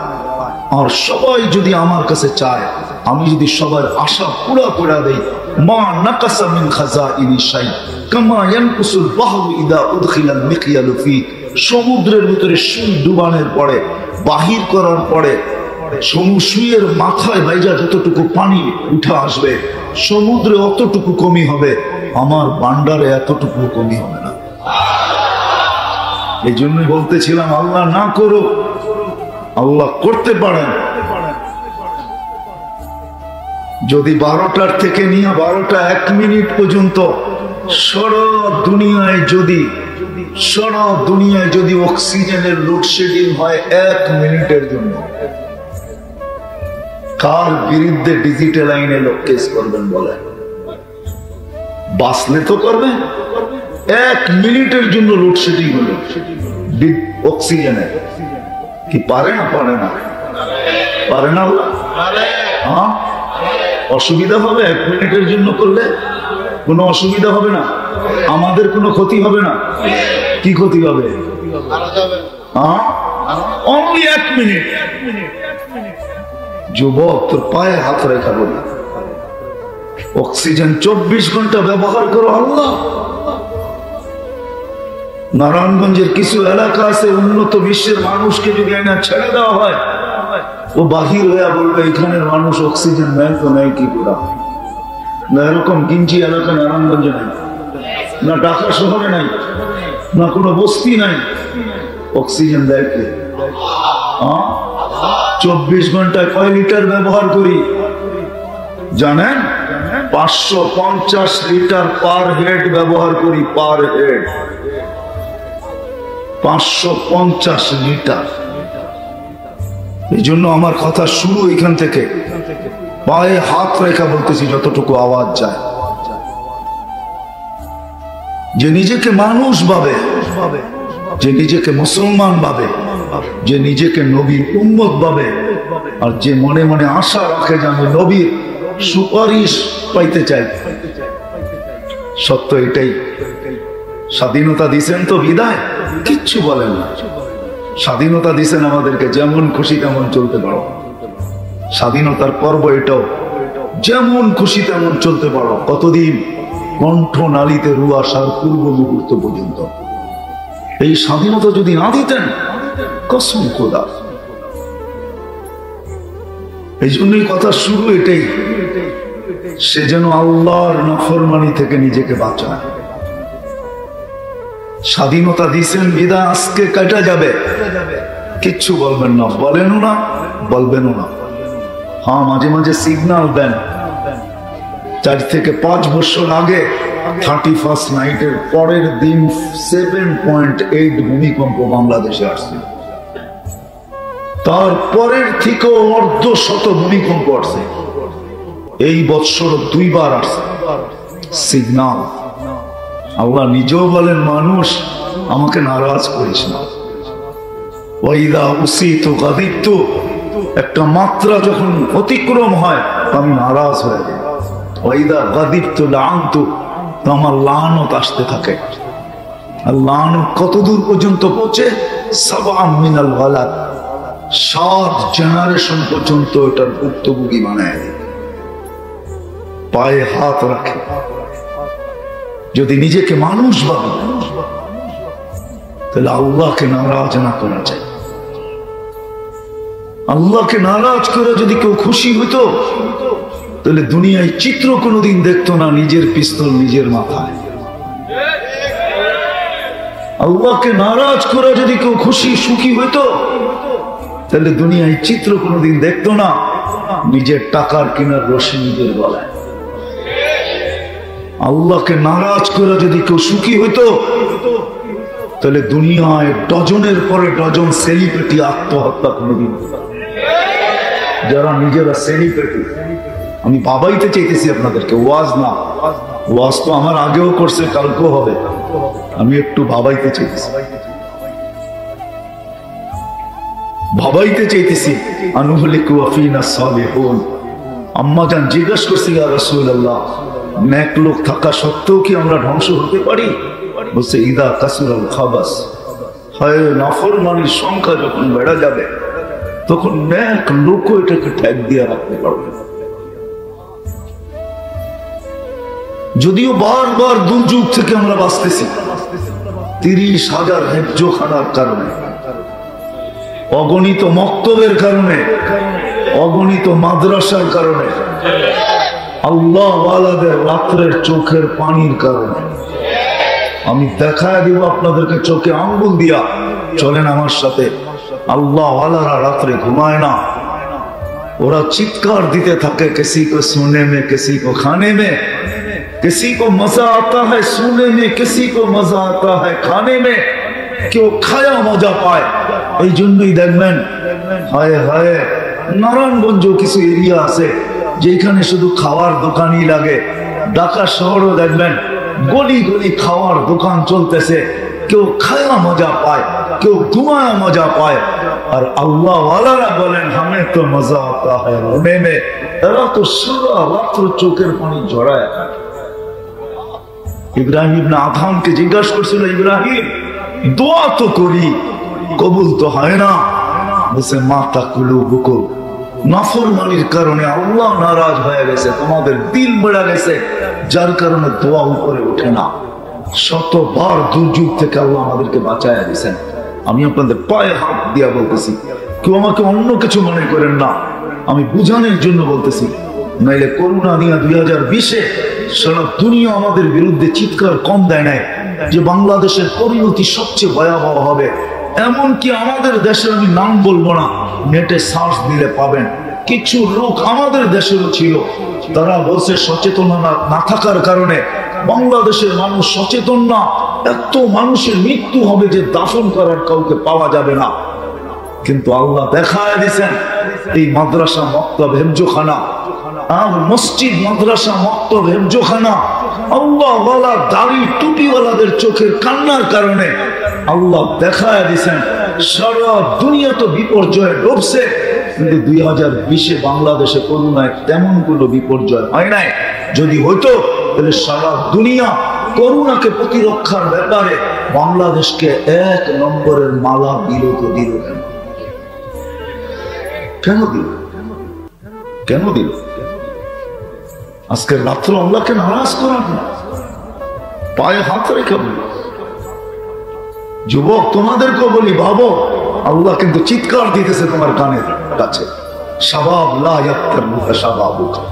আর সবাই যদি আমার কাছে চায়, আমি যদি সবার আশা পুরা করে দেই, মা নাকাসা মিন খাজাইনি শাই কামা ইয়ানকুসুল বাহরু ইদা উদখিলাল মিকিয়ালু ফি। সমুদ্রের ভিতরে সুই ডুবানোর পরে, বাহির করার পরে, সুইয়ের মাথায় ভাইজা যতটুকু পানি উঠে আসবে, সমুদ্রে অতটুকু কমি হবে, আমার ভান্ডারে এতটুকু কমি হবে না। এই জন্যই বলতেছিলাম, আল্লাহ না করো, আল্লাহ করতে পারেন। যদি 12টার থেকে নিয়ে 12টা 1 মিনিট পর্যন্ত সারা দুনিয়ায় যদি অক্সিজেনের লোডশেডিং হয় 1 মিনিটের জন্য, কার বিরুদ্ধে ডিজিটাল আইনে লোক কেস করবেন বলেন? বাঁচলে তো করবে। 1 মিনিটের জন্য লোডশেডিং হলো অক্সিজেনের, কি পারে না? পারে না, পারে না। হ্যাঁ, অসুবিধা হবে 1 মিনিটের জন্য করলে? কোনো অসুবিধা হবে না, আমাদের কোনো ক্ষতি হবে না। কি ক্ষতি হবে? Only 1 minute. যুবক, তোর পায়ে হাত রেখা বলি, অক্সিজেন 24 ঘন্টা ব্যবহার করো। আল্লাহ, নারায়ণগঞ্জের কিছু এলাকা আছে, উন্নত বিশ্বের মানুষকে যদি আইনা ছেড়ে দেওয়া হয়, ও বাহির হয়ে বলবে এখানের মানুষ অক্সিজেন নেয় তো নেয় কি করে না। এরকম কিঞ্চি এলাকা নারায়ণগঞ্জে নাই, না ঢাকা শহরে নাই, না কোনো বস্তি নাই। অক্সিজেন দেয় কে? 24 ঘন্টায় কয় লিটার ব্যবহার করি জানেন? 550 লিটার পার হেড ব্যবহার করি, পার হেড 550 লিটার। এই জন্য আমার কথা শুরু এখান থেকে, পায়ে হাত রেখা বলতেছি যতটুকু আওয়াজ যায়। যে নিজেকে মানুষ ভাবে, যে নিজেকে মুসলমান ভাবে, যে নিজেকে নবীর উম্মত ভাবে, আর যে মনে মনে আশা রাখে যে আমি নবীর সুপারিশ পাইতে চাই, সত্য এটাই, স্বাধীনতা দিছেন তো বিদায়, কিচ্ছু বলেন না। স্বাধীনতা দিছেন আমাদেরকে, যেমন খুশি তেমন চলতে পারো। স্বাধীনতার পর্ব এটাও, যেমন খুশি তেমন চলতে পারো। কতদিন? কণ্ঠ নালীতে রু আসার পূর্ব মুহূর্ত পর্যন্ত। এই স্বাধীনতা যদি না দিতেন, কসম খোদা। এই জন্যই কথা শুরু এটাই, সে যেন আল্লাহর নাফরমানি থেকে নিজেকে বাঁচায়। স্বাধীনতা দিছেন বিদায় আজকে কাটা যাবে, কিচ্ছু বলবেন না, বলেনও না, বলবেনও না। হ্যাঁ, মাঝে মাঝে সিগন্যাল দেন। 4 থেকে 5 বছর আগে 31st নাইটের পরের দিন 7.8 ভূমিকম্প বাংলাদেশে আসছে। তারপরের থেকেও অর্ধশত ভূমিকম্প আসছে। এই বৎসর 2 বার আসছে সিগন্যাল। আল্লাহ নিজেও বলেন, মানুষ আমাকে নারাজ করিস না। ওয়াইদা উসিতু গাদিবতু, একটা মাত্রা যখন অতিক্রম হয় আমি নারাজ হয়ে যাই। ওয়াইদা গাদিবতু লাআনতু, আমার লানত আসতে থাকে। আর লানত কত দূর পর্যন্ত পৌঁছে? 7 মিনাল ওয়ালাদ, 7 জেনারেশন পর্যন্ত এটার ভুক্তভোগী বানায়। পায়ে হাত রাখে। যদি নিজেকে মানুষ ভাবে, তাহলে আল্লাহকে নারাজ না করা যায়। আল্লাহকে নারাজ করে যদি কেউ খুশি হইতো, তাহলে দুনিয়ায় চিত্র কোনোদিন দেখতো না নিজের পিস্তল নিজের মাথায়। আল্লাহকে নারাজ করে যদি কেউ খুশি সুখী হইতো, তাহলে দুনিয়ায় চিত্র কোনোদিন দেখতো না নিজের টাকার কেনার রশি নিজের গলায়। আল্লাহকে নারাজ করে যদি কেউ সুখী হইতো, তাহলে দুনিয়ায় ডজনের পরে ডজন সেলিব্রিটি আত্মহত্যা কোনোদিন। যারা নিজেরা সেলিব্রিটি, আমি বাবাইতে চাইতেছি আপনাদেরকে, ওয়াজ না। ওয়াজ তো আমার আগেও করছে, কালকেও হবে। আমি একটু বাবাইতে চাইতেছি, ভাবাইতে চাইতেছি। আনুহলিকু আফিনা সালিহুন। আম্মা জান জিজ্ঞেস করছি, ইয়া রাসূলুল্লাহ, নেক লোক থাকা সত্ত্বেও কি আমরা ধ্বংস হতে পারি? বলছে, ইদা কাসুরাল খাবাস, হয় নাফরমানির সংখ্যা যখন বেড়ে যাবে, তখন নেক লোক এটাকে ঠেক দিয়ে রাখতে পারবে। যদিও বারবার দুর্যোগ থেকে আমরা বাঁচতেছি, 30,000 হেফজোখানার কারণে, অগণিত মক্তবের কারণে, অগণিত মাদ্রাসার কারণে, আল্লাহ ওয়ালাদের রাত্রের চোখের পানির কারণে। আমি দেখায় দিব আপনাদেরকে চোখে আঙ্গুল দিয়া, চলেন আমার সাথে। আল্লাহ ওয়ালারা রাত্রে ঘুমায় না, ওরা চিৎকার দিতে থাকে, किसी को सोने में, किसी को खाने में, किसी को मजा आता है सोने में, किसी को मजा आता है खाने में। কেউ খায়া মজা পায়। এই জন্যই দেখবেন, হায় হায়, নারায়ণগঞ্জ কিছু এরিয়া আছে যেখানে শুধু খাওয়ার দোকানই লাগে। ঢাকা শহরও দেখবেন গলি গলি খাওয়ার দোকান চলতেছে। কেউ খায়া মজা পায়, কেউ ঘুমায়া মজা পায়। আর আল্লাহ ওয়ালারা বলেন, হামে তো মজা আতা হ্যায় রোনে মে। এরা তো সারা রাত্র চোখের পানি ঝরায়। ইব্রাহিম ইবনে আদহামকে জিজ্ঞাসা করছিল, ইব্রাহিম দোয়া তো করি, কবুল তো হয় না। বলছে, মাতা কুলুবুকুম, নাফরমানির কারণে আল্লাহ নারাজ হয়ে গেছে, তোমাদের দিল বেড়ে গেছে, যার কারণে দোয়া উপরে ওঠে না। শতবার দুর্যোগ থেকে আল্লাহ আমাদেরকে বাঁচায় দিয়েছেন। আমি আপনাদের পায়ে হাত দিয়া বলতেছি, কেউ আমাকে অন্য কিছু মনে করেন না, আমি বুঝানোর জন্য বলতেছি। নাইলে করোনা নিয়ে 2020-এ সারা দুনিয়া আমাদের বিরুদ্ধে চিৎকার কম দেয় নাই যে বাংলাদেশের পরিণতি সবচেয়ে ভয়াবহ হবে। এমনকি আমাদের দেশের, আমি নাম বলবো না, নেটে সার্চ দিলে পাবেন, কিছু লোক আমাদের দেশেরও ছিল, তারা বলছে সচেতনতা না থাকার কারণে বাংলাদেশের মানুষ সচেতন না, এত মানুষের মৃত্যু হবে যে দাফন করার কাউকে পাওয়া যাবে না। কিন্তু আল্লাহ দেখায় দিয়েছেন, এই মাদ্রাসা মক্তব হেফজোখানা আর মসজিদ মাদ্রাসা মক্তব হেফজোখানা আল্লাহ ওয়ালা দাড়ি টুপিওয়ালাদের চোখের কান্নার কারণে আল্লাহ দেখায় দিয়েছেন সারা দুনিয়া তো বিপর্যয়ে ডুবছে, কিন্তু 2020-এ বাংলাদেশে করোনায় তেমন কোনো বিপর্যয় হয় নাই। যদি হইতো তাহলে সারা দুনিয়া করোনাকে প্রতিরক্ষার ব্যাপারে বাংলাদেশকে 1 নম্বরের মালা দিল তো দিল কেন দিল? কেন দিল? আজকের রাত্র আল্লাহকে নারাজ করার না, পায়ে হাত রেখে বলি। যুবক তোমাদেরকে বলি, ভাবো আল্লাহ কিন্তু চিৎকার দিতেছে তোমার কানের কাছে, শাবাব লা ইয়াক্তারুকা শাবাবুকা।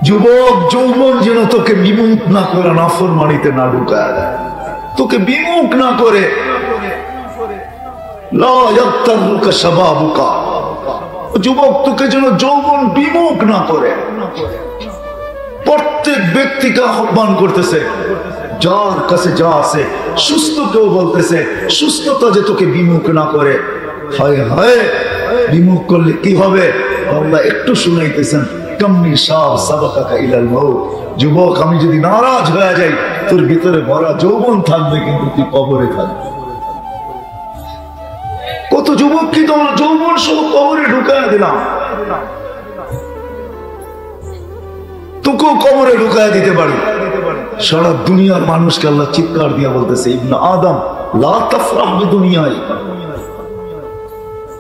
যুবক যৌবন যেন তোকে বিমুখ না করে নাফরমানিতে না ঢুকায় দেয়, তোকে বিমুখ না করে। লা ইয়াক্তারুকা শাবাবুকা, যুবক তোকে যেন যৌবন বিমুখ না করে। প্রত্যেক ব্যক্তিকে আহ্বান করতেছে, যার কাছে যা আছে সুস্থ কেউ বলতেছে সুস্থতা যে তোকে বিমুখ না করে। হায় হায়, বিমুখ করলে কি হবে? আল্লাহ একটু শুনাইতেছেন, কাম্মি সাব সাবাকাকা ইলাল মাউত। যুবক আমি যদি নারাজ হয়ে যাই, তোর ভিতরে ভরা যৌবন থাকবে কিন্তু তুই কবরে থাকবে। কত যুবক কি তোমার যৌবন সহ কবরে ঢুকায় দিলাম, তোকেও কবরে ঢুকায় দিতে পারি। সারা দুনিয়ার মানুষকে আল্লাহ চিৎকার দিয়া বলতেছে, ইবনে আদম লা তাফরাহ বিদুনিয়াই।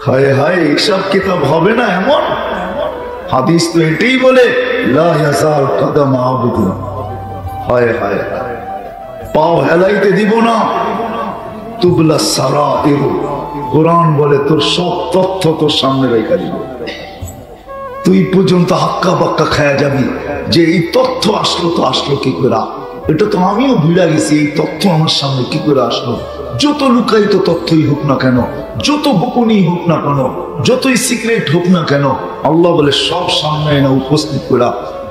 হায় হায়, হিসাব কিতাব হবে না এমন? হাদিস তো এটাই বলে, লা ইয়াজাল কদম আবদিন। হায় হায়, পাও হেলাইতে দিব না। তুবলা সারাইর, কোরআন বলে তোর সব তথ্য তোর সামনে রেখে দিব। তুই পর্যন্ত হাক্কা বাক্কা খায়া যাবি যে এই তথ্য আসলো তো আসলো কি করে? এটা তো আমিও ভিড়া গেছি, এই তথ্য আমার সামনে কি করে আসলো? যত লুকায়িত তথ্যই হোক না কেন, যত গোপনী হোক না কেন, যতই সিক্রেট হোক না কেন, আল্লাহ বলে সব সামনে এনে উপস্থিত করা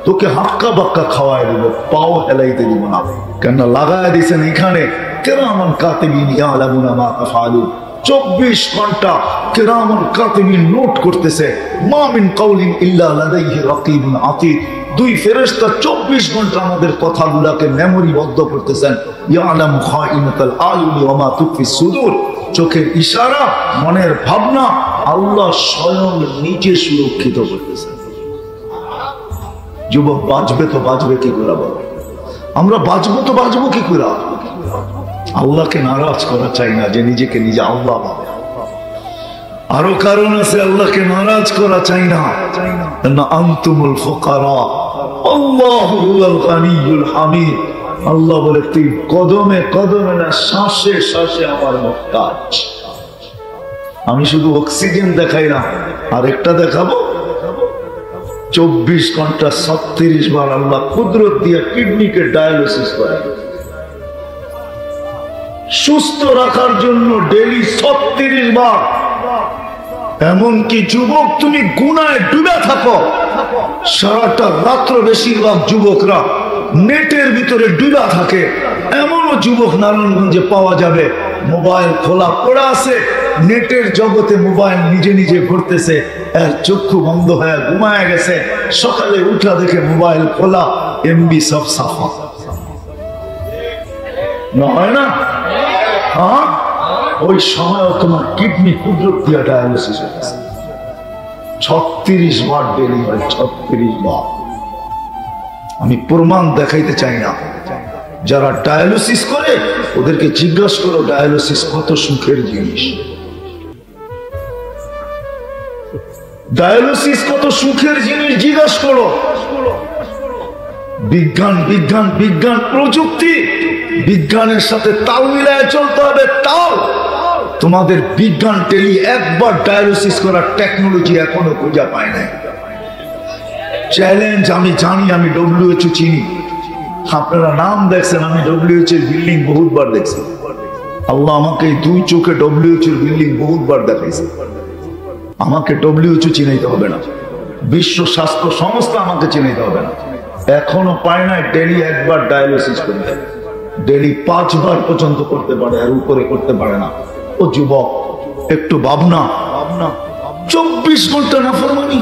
তোকে হাক্কা বাক্কা খাওয়াই দেব, পাও হেলাইতে দিব না। কেন লাগায় দিয়েছেন এখানে কিরামান কাতিবিন ইয়ালামুনা মা তাফআলুন। 24 ঘন্টা কিরামান কাতিবিন নোট করতেছে, মা মিন কাউলিন ইল্লা লাদাইহি রাকিবুন আতীদ। দুই ফেরেশতা 24 ঘন্টা আমাদের কথাগুলোকে মেমোরিবদ্ধ করতেছেন। ইয়ালামু খাইনাতাল আয়ুনি ওয়া মা তুখফিস সুদূর। চোখের ইশারা, মনের ভাবনা আল্লাহ স্বয়ং নিজে সুরক্ষিত করতেছেন। যুবক বাঁচবে তো বাঁচবে কি করে? আমরা বাঁচবো তো বাঁচবো কি করে? আল্লাহকে নারাজ করা চাই না, যে নিজেকে নিজে আল্লাহ ভাবে। আরো কারণ আছে আল্লাহকে নারাজ করা চাই না। আনতুমুল ফুকারা আল্লাহু হুয়াল গানিয়ুল হামিদ। আল্লাহ বলে তুই কদমে কদমে না, শ্বাসে শ্বাসে আমার মুহতাজ। আমি শুধু অক্সিজেন দেখাই না, আর একটা দেখাবো, 24 ঘন্টা 36 বার আল্লাহ কুদরত দিয়ে কিডনিকে ডায়ালিসিস করে। সুস্থ রাখার জন্য ডেইলি 36 বার। এমনকি যুবক তুমি গুনায় ডুবে থাকো, সারাটা রাত্র বেশিরভাগ যুবকরা নেটের ভিতরে ডুবা থাকে। এমনও যুবক নারায়ণগঞ্জে পাওয়া যাবে, মোবাইল খোলা পড়ে আছে, নেটের জগতে মোবাইল নিজে নিজে ঘুরতেছে, এর চক্ষু বন্ধ হয়ে ঘুমায় গেছে। সকালে উঠা দেখে মোবাইল খোলা, এমবি সব সাফা। না হয় না? হ্যাঁ, ওই সময় তোমার কিডনি কুদরত দিয়ে ডায়ালিসিস হয়েছে। 36 বার ডেলি হয়, 36 বার। আমি প্রমাণ দেখাইতে চাই না। যারা ডায়ালিসিস করে ওদেরকে জিজ্ঞাসা করো ডায়ালিসিস কত সুখের জিনিস। ডায়ালিসিস কত সুখের জিনিস জিজ্ঞাসা করো। বিজ্ঞান বিজ্ঞান বিজ্ঞান, প্রযুক্তি, বিজ্ঞানের সাথে তাল মিলায় চলতে হবে। তাল তোমাদের বিজ্ঞান টেলি একবার ডায়ালিসিস করার টেকনোলজি এখনো খুঁজে পায় নাই। চ্যালেঞ্জ আমি জানি, আমি WHO চিনি। আপনারা নাম দেখছেন, আমি WHO এর বিল্ডিং বহুতবার দেখছি। আল্লাহ আমাকে 2 চোখে WHO এর বিল্ডিং বহুতবার দেখাইছে। আমাকে WHO চিনাইতে হবে না, বিশ্ব স্বাস্থ্য সংস্থা আমাকে চিনাইতে হবে না। এখনো পায় না ডেলি একবার ডায়ালিসিস করতে। ডেলি 5 বার পর্যন্ত করতে পারে, আর উপরে করতে পারে না। ও যুবক একটু ভাবনা, 24 ঘন্টা নাফরমানি।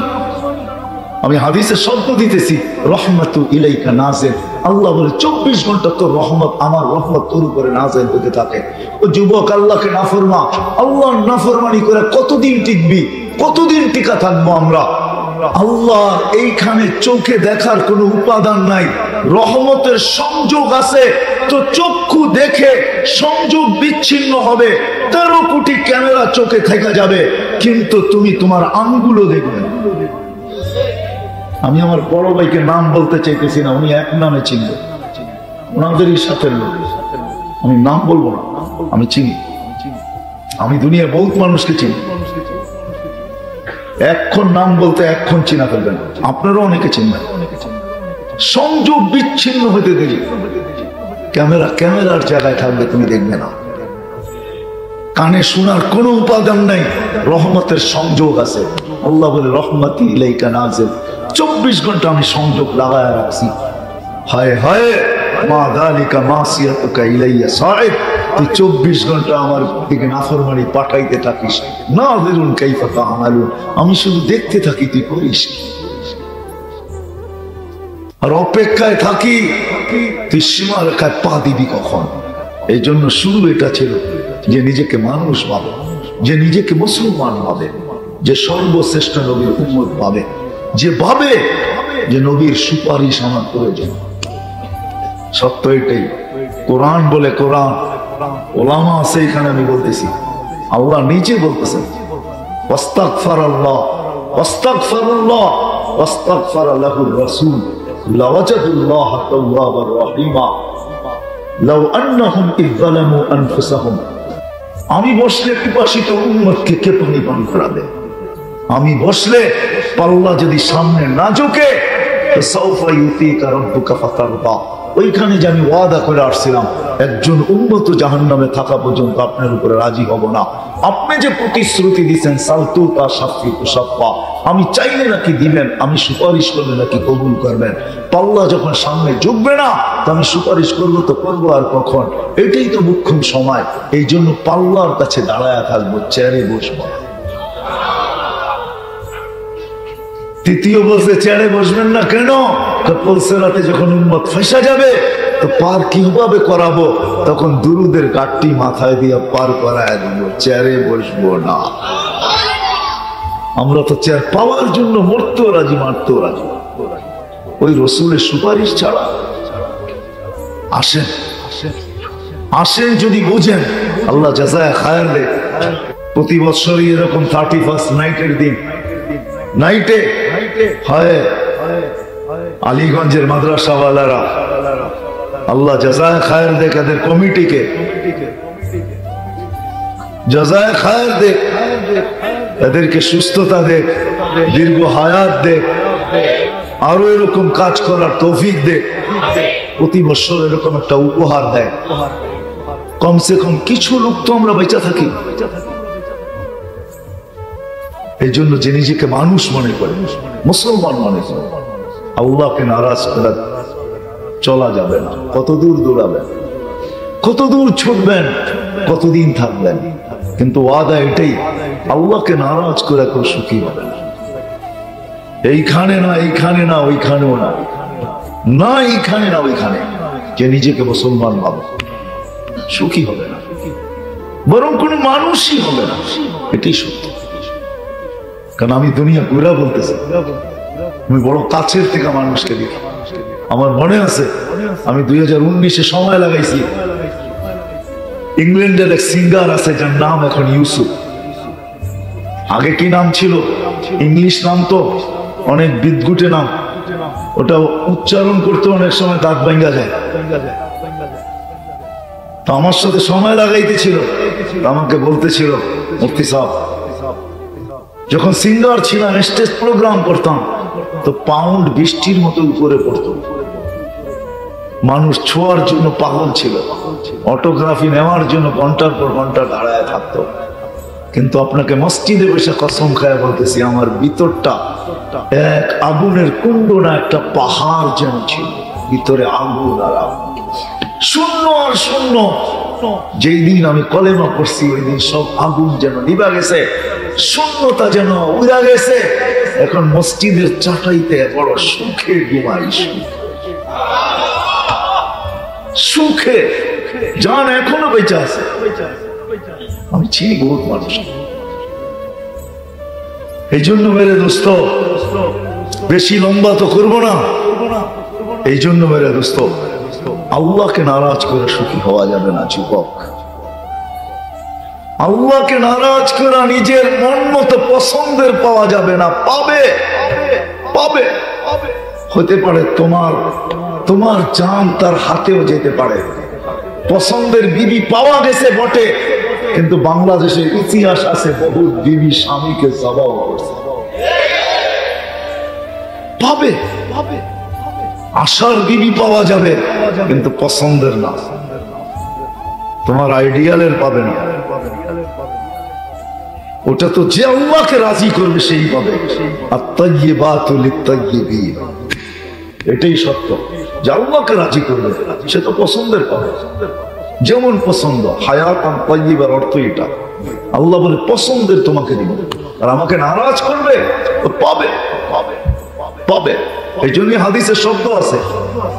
আমি হাদিসের শব্দ দিতেছি, রহমাতু ইলাইকা নাজিল। আল্লাহ বলে 24 ঘন্টা তোর রহমত, আমার রহমত তোর উপরে নাজিল হতে থাকে। ও যুবক আল্লাহকে নাফরমান, আল্লাহর নাফরমানি করে কতদিন টিকবি? কতদিন টিকা থাকবো আমরা? আল্লাহ এইখানে চোখে দেখার কোনো উপাদান নাই, রহমতের সংযোগ আছে, তো চক্ষু দেখে সংযোগ বিচ্ছিন্ন হবে, 13 কোটি ক্যামেরা চোখে থেকে যাবে, কিন্তু তুমি তোমার আঙ্গুলও দেখবে না। আমি আমার বড় ভাইকে নাম বলতে চাইতেছি না, উনি এক নামে চিনবে, ওনাদেরই সাথে লোক, আমি নাম বলবো না, আমি চিনি, আমি দুনিয়ার বহুত মানুষকে চিনি, এখন নাম বলতে এখন চিনা ফেলবেন, আপনারাও অনেকে চিনবেন। সংযোগ বিচ্ছিন্ন হতে দেরি, ক্যামেরার জায়গায় থাকবে, তুমি দেখবে না। কানে শোনার কোনো উপাদান নাই, রহমতের সংযোগ আছে। আল্লাহ বলে রহমতি ইলাইকা নাজিল, 24 ঘন্টা আমি সংযোগ লাগায় রাখছি। হায় হায় মা যালিকা মাসিয়াতুকা ইলাইয়া সাইদ, তুই 24 ঘন্টা আমার দিকে নাফরমানি পাঠাইতে থাকিস, নাযিরুন কাইফা তা'মালুন, আমি শুধু দেখতে থাকি তুই করিস, আর অপেক্ষায় থাকি তুই সীমারেখায় পা দিবি কখন। এই জন্য শুরু এটা ছিল যে নিজেকে মানুষ ভাবে, যে নিজেকে মুসলমান ভাবে, যে সর্বশ্রেষ্ঠ নবীর উম্মত ভাবে, যে ভাবে যে নবীর সুপারিশ আমার প্রয়োজন। সত্য এটাই, কোরআন বলে, কোরআন ওলামা আছে এখানে, আমি বলতেছি, আল্লাহ নিজে বলতেছেন ওয়াস্তাগফিরুল্লাহ ওয়াস্তাগফিরুল্লাহ ওয়াস্তাগফার লাহুর রাসূল লাওয়াজাদুল্লাহ তাওয়াবার রহিমা লাউ আন্নাহুম ইয যালামু আনফুসাহুম। আমি বসলে পিপাসিত উম্মতকে কে পানি পান করাবে? আমি বসলে পাল্লা যদি সামনে না ঝুঁকে, তো সাউফা ইউতিকা রাব্বুকা ফাতারদা, ওইখানে যে আমি ওয়াদা করে আসছিলাম একজন উম্মত জাহান্নামে থাকা পর্যন্ত আপনার উপরে রাজি হব না। আপনি যে প্রতিশ্রুতি দিচ্ছেন সালতু তা শাফি কুসাফা, আমি চাইলে নাকি দিবেন, আমি সুপারিশ করলে নাকি কবুল করবেন। পাল্লা যখন সামনে ঝুঁকবে না, তো আমি সুপারিশ করবো তো করবো আর কখন? এটাই তো মুখ্যম সময়। এই জন্য পাল্লার কাছে দাঁড়ায় থাকবো, চেয়ারে বসবো। তৃতীয় বলছে চেয়ারে বসবেন না কেন? রাতে যখন উম্মত ফেঁসা যাবে, তো পার কিভাবে করাবো? তখন দুরুদের গাঠটি মাথায় দিয়ে পার করায় দেবো, চেয়ারে বসবো না। আমরা তো চেয়ার পাওয়ার জন্য মরতেও রাজি, মারতেও রাজি, ওই রসুলের সুপারিশ ছাড়া। আসেন আসেন, যদি বুঝেন আল্লাহ জাযায়ে খায়ের দেয়। প্রতি বছরই এরকম 31st নাইটের দিন, নাইটে হয় আলীগঞ্জের মাদ্রাসাওয়ালারা, আল্লাহ জাযায়ে খায়ের দেখ, এদের কমিটিকে জাযায়ে খায়ের দেখ, এদেরকে সুস্থতা দেখ, দীর্ঘ হায়াত দেখ, আরো এরকম কাজ করার তৌফিক দেখ। প্রতি বছর এরকম একটা উপহার দেয়, কমসে কম কিছু লোক তো আমরা বেঁচে থাকি। এই জন্য যে নিজেকে মানুষ মনে করে, মুসলমান মনে করে, আল্লাহকে নারাজ করে চলা যাবে না। কত দূর দৌড়াবেন, কত দূর ছুটবেন, কতদিন থাকবেন, কিন্তু ওয়াদা এটাই, আল্লাহকে নারাজ করে কেউ সুখী হবে না। এইখানে না, এইখানে না, ওইখানেও না, না এইখানে না ওইখানে। যে নিজেকে মুসলমান ভাবে সুখী হবে না, বরং কোনো মানুষই হবে না। এটাই সত্য। কারণ আমি দুনিয়া ঘুরা বলতেছি, আমি বড় কাছের থেকে মানুষকে দেখি। আমার মনে আছে আমি 2019-এ সময় লাগাইছি, ইংল্যান্ডের এক সিঙ্গার আছে যার নাম এখন ইউসুফ। আগে কি নাম ছিল? ইংলিশ নাম, তো অনেক বিদঘুটে নাম, ওটা উচ্চারণ করতে অনেক সময় দাঁত ভাঙ্গা যায়। তো আমার সাথে সময় লাগাইতেছিল, আমাকে বলতেছিল মুফতি সাহেব, যখন সিঙ্গার ছিলাম, স্টেজ প্রোগ্রাম করতাম, তো পাউন্ড বৃষ্টির মতো উপরে পড়তো, মানুষ ছোঁয়ার জন্য পাগল ছিল, অটোগ্রাফি নেওয়ার জন্য ঘন্টার পর ঘন্টা দাঁড়ায় থাকতো। কিন্তু আপনাকে মসজিদে বসে কসম খায় বলতেছি, আমার ভিতরটা এক আগুনের কুণ্ড না, একটা পাহাড় যেন ছিল, ভিতরে আগুন আর আগুন, শূন্য আর শূন্য। যেই দিন আমি কলেমা পড়ছি, ওই দিন সব আগুন যেন নিভা গেছে, শূন্যতা যেন উড়া গেছে। এখন মসজিদের চাটাইতে বড় সুখে ঘুমাই, সুখে জান এখনো বেঁচে আছে। আমি চিনি বহুত মানুষ। এই জন্য মেরে দোস্ত, বেশি লম্বা তো করবো না। এই জন্য মেরে দোস্ত, আল্লাহকে নারাজ করে সুখী হওয়া যাবে না যুবক। আল্লাহকে নারাজ করা নিজের মন মতো পছন্দের পাওয়া যাবে না। পাবে পাবে হতে পারে তোমার জান তার হাতেও যেতে পারে। পছন্দের বিবি পাওয়া গেছে বটে, কিন্তু বাংলাদেশের ইতিহাস আছে বহু বিবি স্বামীকে জবাব করছে। পাবে আশার বিবি পাওয়া যাবে, কিন্তু পছন্দের না, তোমার আইডিয়ালের পাবে না। ওটা তো যে আল্লাহকে রাজি করবে সেই পাবে। আত-তাইয়্যিবাতু লিত-তাইয়্যিবিন, এটাই সত্য। যে আল্লাহকে রাজি করবে সে তো পছন্দের পাবে। যেমন পছন্দ, হায়াতান তাইয়্যিবার অর্থ এটা। আল্লাহ বলে পছন্দের তোমাকে দিব, আর আমাকে নারাজ করবে তো পাবে পাবে পাবে। এই জন্য হাদিসে শব্দ আছে,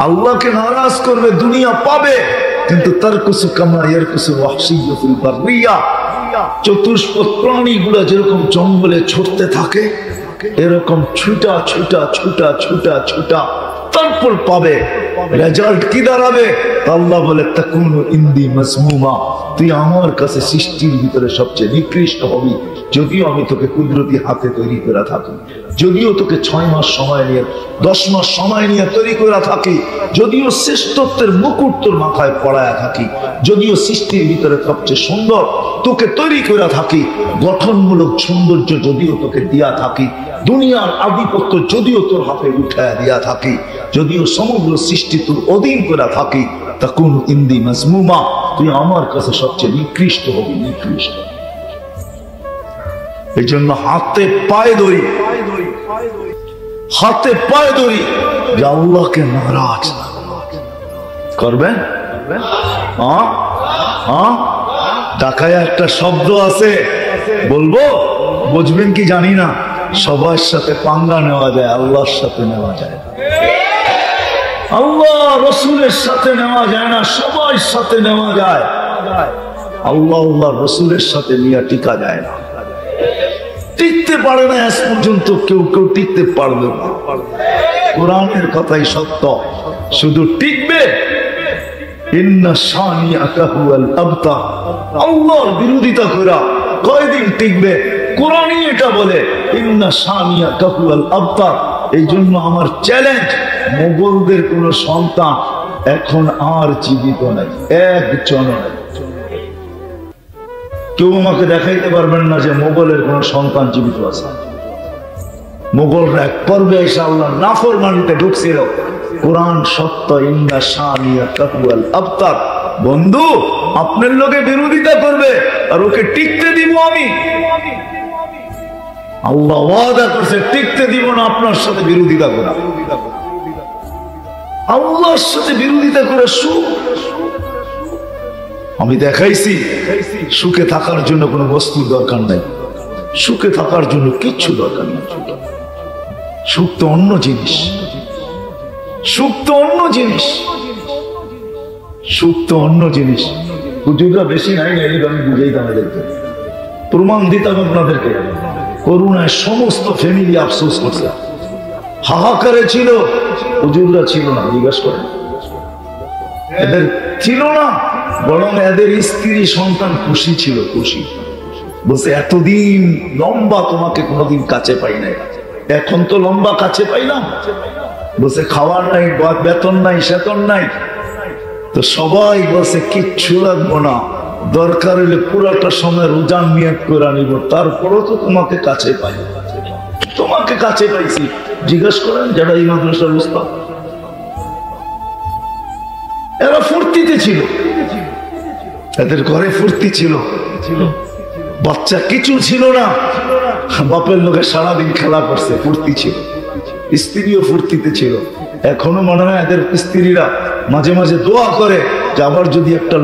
আল্লাহকে নারাজ করবে দুনিয়া পাবে, কিন্তু তারকুসু কামা ইয়ারকুসু ওয়াহশিয়্যু ফিল বাররিয়া, চতুষ্পদ প্রাণীগুলো যেরকম জঙ্গলে ছুটতে থাকে এরকম ছুটা ছুটা ছুটা ছুটা ছুটা, তারপর পাবে। রেজাল্ট কি দাঁড়াবে? আল্লাহ বলে তাকুনু ইনদি মাসমুমা, তুই আমার কাছে সৃষ্টির ভিতরে সবচেয়ে নিকৃষ্ট হবি, যদিও আমি তোকে কুদরতি হাতে তৈরি করে থাকি, যদিও তোকে 6 মাস সময় নিয়ে 10 মাস সময় নিয়ে তৈরি করে থাকি, যদিও শ্রেষ্ঠত্বের মুকুট তোর মাথায় পড়ায় থাকি, যদিও সৃষ্টির ভিতরে সবচেয়ে সুন্দর তোকে তৈরি করে থাকি, গঠনমূলক সৌন্দর্য যদিও তোকে দিয়া থাকি, দুনিয়ার আধিপত্য যদিও তোর হাতে উঠায় দিয়া থাকি, যদিও সমগ্র সৃষ্টি তোর অধীন করে থাকি, তাকুন ইনদি মাসমুমা, তুই আমার কাছে সবচেয়ে নিকৃষ্ট হবি, নিকৃষ্ট। এই জন্য হাতে পায়ে ধরি, হাতে পায়ে ধরি যে আল্লাহকে নারাজ করবেন। ঢাকায় একটা শব্দ আছে, বলবো বুঝবেন কি জানি না, সবার সাথে পাঙ্গা নেওয়া যায়, আল্লাহর সাথে নেওয়া যায় না। আল্লাহ রসুলের সাথে নেওয়া যায় না, সবার সাথে নেওয়া যায়। আল্লাহ রসুলের সাথে নিয়ে টিকা যায় না, টিকতে পারে না। আজ পর্যন্ত কেউ টিকতে পারবে না। কোরআনের কথাই সত্য, শুধু টিকবে ইন্না শানিআকা হুয়াল আবতার, আল্লাহর বিরোধিতা করা কয়দিন টিকবে? কোরআনই এটা বলে, ইন্না শানিআকা হুয়াল আবতার। এই জন্য আমার চ্যালেঞ্জ, মোগলদের কোন সন্তান এখন আর জীবিত নাই, একজন নাই। কেউ আমাকে দেখাইতে পারবেন না যে মোগলের কোন সন্তান জীবিত আছে। মোগলরা এক পর্বে এসে আল্লাহর নাফরমানিতে ঢুকছিল। কোরআন সত্য, ইন্না শানিআকা হুয়াল আবতার। বন্ধু আপনার লোকে বিরোধিতা করবে আর ওকে টিকতে দিব আমি। আল্লাহ ওয়াদা করছে টিকতে দিব না আপনার সাথে বিরোধিতা করা। আল্লাহর সাথে বিরোধিতা করে সুখ আমি দেখাইছি। সুখে থাকার জন্য কোনো বস্তুর দরকার নাই, সুখে থাকার জন্য কিচ্ছু দরকার নেই। সুখ তো অন্য জিনিস, সুখ তো অন্য জিনিস, সুখ তো অন্য জিনিস। হুজুররা বেশি নাই, আমি বুঝাইতাম এদেরকে, প্রমাণ দিতাম আপনাদেরকে। করুণায় সমস্ত ফ্যামিলি আফসোস করছে, হাহাকারে ছিল। হুজুররা ছিল না, জিজ্ঞাসা করেন, এদের ছিল না, বরং এদের স্ত্রী সন্তান খুশি ছিল, খুশি। বলছে এতদিন লম্বা তোমাকে কোনোদিন কাছে পাই নাই, এখন তো লম্বা কাছে পাইলাম। বলছে খাওয়ার নাই, বেতন নাই, সেতন নাই, তো সবাই বলছে কিচ্ছু লাগবো না, দরকার হলে পুরাটা সময় রোজান নিয়ত করে নিব, তারপরও তো তোমাকে কাছে পাই, তোমাকে কাছে পাইছি। জিজ্ঞেস করেন যারা এই মাদ্রাসার উস্তাদ, এরা ফুর্তিতে ছিল, এদের ঘরে ফুর্তি ছিল, বাচ্চা কিছু ছিল না, বাপের লোকে সারাদিন খেলা করছে, ফুর্তি ছিল, স্ত্রীও ফুর্তিতে ছিল। এখনো মনে হয় এদের স্ত্রীরা মাঝে মাঝে দোয়া করে যে আবার যদি একটা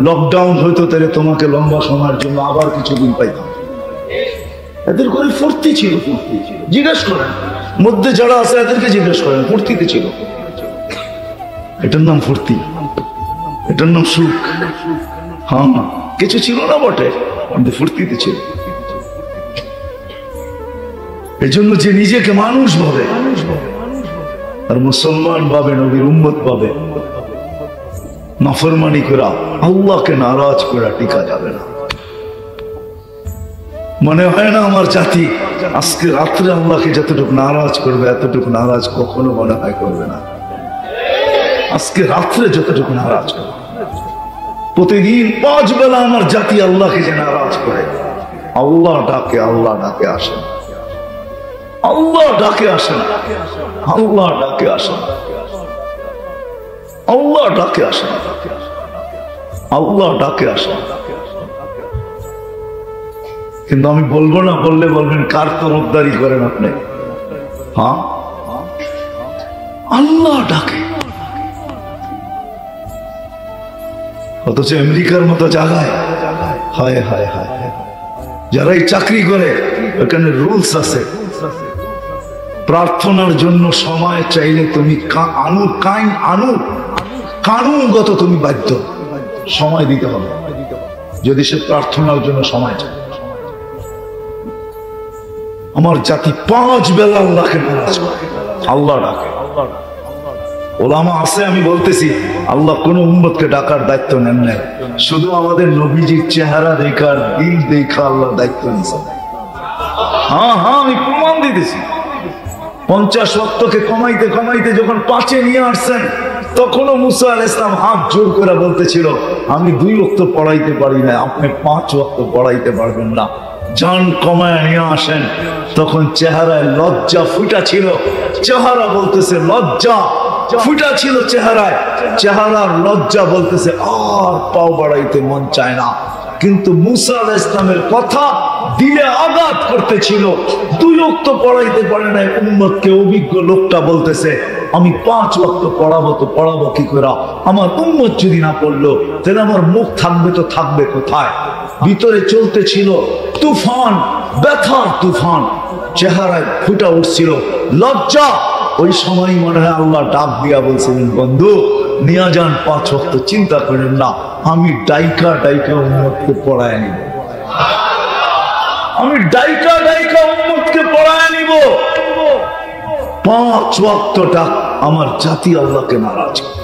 লকডাউন হইতো তাহলে তোমাকে লম্বা সময়ের জন্য আবার কিছুদিন পাইতাম। এদের ঘরে ফুর্তি ছিল, ফুর্তি ছিল। জিজ্ঞেস করেন মধ্যে যারা আছে এদেরকে জিজ্ঞেস করেন, ফুর্তিতে ছিল। এটার নাম ফুর্তি, এটার নাম সুখ। হ্যাঁ, কিছু ছিল না বটে, কিন্তু ফুর্তিতে ছিল। এই জন্য যে নিজেকে মানুষ ভাবে আর মুসলমান ভাবে, নবীর উম্মত ভাবে, নাফরমানি করা, আল্লাহকে নারাজ করা টিকা যাবে না। মনে হয় না আমার জাতি আজকে রাত্রে আল্লাহকে যতটুকু নারাজ করবে এতটুকু নারাজ কখনো মনে হয় করবে না। আজকে রাত্রে যতটুকু নারাজ করবে, প্রতিদিন 5 বেলা আমার জাতি আল্লাহকে যে নারাজ করে, আল্লাহ ডাকে আসে না, আল্লাহ ডাকে আসে না, আল্লাহ ডাকে আসে না, আল্লাহ ডাকে আসে না, আল্লাহ ডাকে আসে না। কিন্তু আমি বলবো না, বললে বলবেন কার তরফদারি করেন আপনি? হ্যাঁ, আল্লাহ ডাকে। অথচ আমেরিকার মতো জায়গায় হায় হায় হায়, যারা এই চাকরি করে ওখানে রুলস আছে, প্রার্থনার জন্য সময় চাইলে তুমি কানুনগত তুমি বাধ্য সময় দিতে হবে, যদি সে প্রার্থনার জন্য সময় চায়। আমার জাতি 5 বেলা আল্লাহকে নারাজ করে, আল্লাহ ডাকে। ওলামা আছে, আমি বলতেছি আল্লাহ কোন উম্মতকে ডাকার দায়িত্ব নেন নাই, শুধু আমাদের নবীজির চেহারা দেখার, দিল দেখা আল্লাহ দায়িত্ব নিয়েছেন। হ্যাঁ, আমি প্রমাণ দিতেছি। 50 ওয়াক্তকে কমাইতে কমাইতে যখন 5-এ নিয়ে আসছেন, তখনও মুসা আলাইহিস সালাম হাত জোর করে বলতেছিল, আমি 2 ওয়াক্ত পড়াইতে পারি না, আপনি 5 ওয়াক্ত পড়াইতে পারবেন না, জান কমায় নিয়ে আসেন। তখন চেহারায় লজ্জা ফুটা ছিল, চেহারা বলতেছে লজ্জা ফুটা ছিল চেহারায়, চেহারার লজ্জা বলতেছে আর পাও বাড়াইতে মন চায় না। কিন্তু মুসা আলাইহিস সালামের কথা দিলে আঘাত করতেছিল। 2 ওয়াক্ত পড়াইতে পারে না উম্মতকে, অভিজ্ঞ লোকটা বলতেছে আমি 5 ওয়াক্ত পড়াবো, তো পড়াবো কি করে? আমার উম্মত যদি না পড়লো তাহলে আমার মুখ থাকবে তো থাকবে কোথায়? ভিতরে চলতেছিল তুফান, ব্যথার তুফান, চেহারায় ফুটা উঠছিল লজ্জা। ওই সময় মনে হয় আল্লাহ ডাক দিয়া বলছিলেন, বন্ধু নিয়ে যান 5 ওয়াক্ত, চিন্তা করেন না, আমি ডাইকা উম্মতকে পড়ায় নিব, আমি ডাইকা উম্মতকে পড়ায় নিব। 5 ওয়াক্তটা আমার জাতি আল্লাহকে নারাজ করে।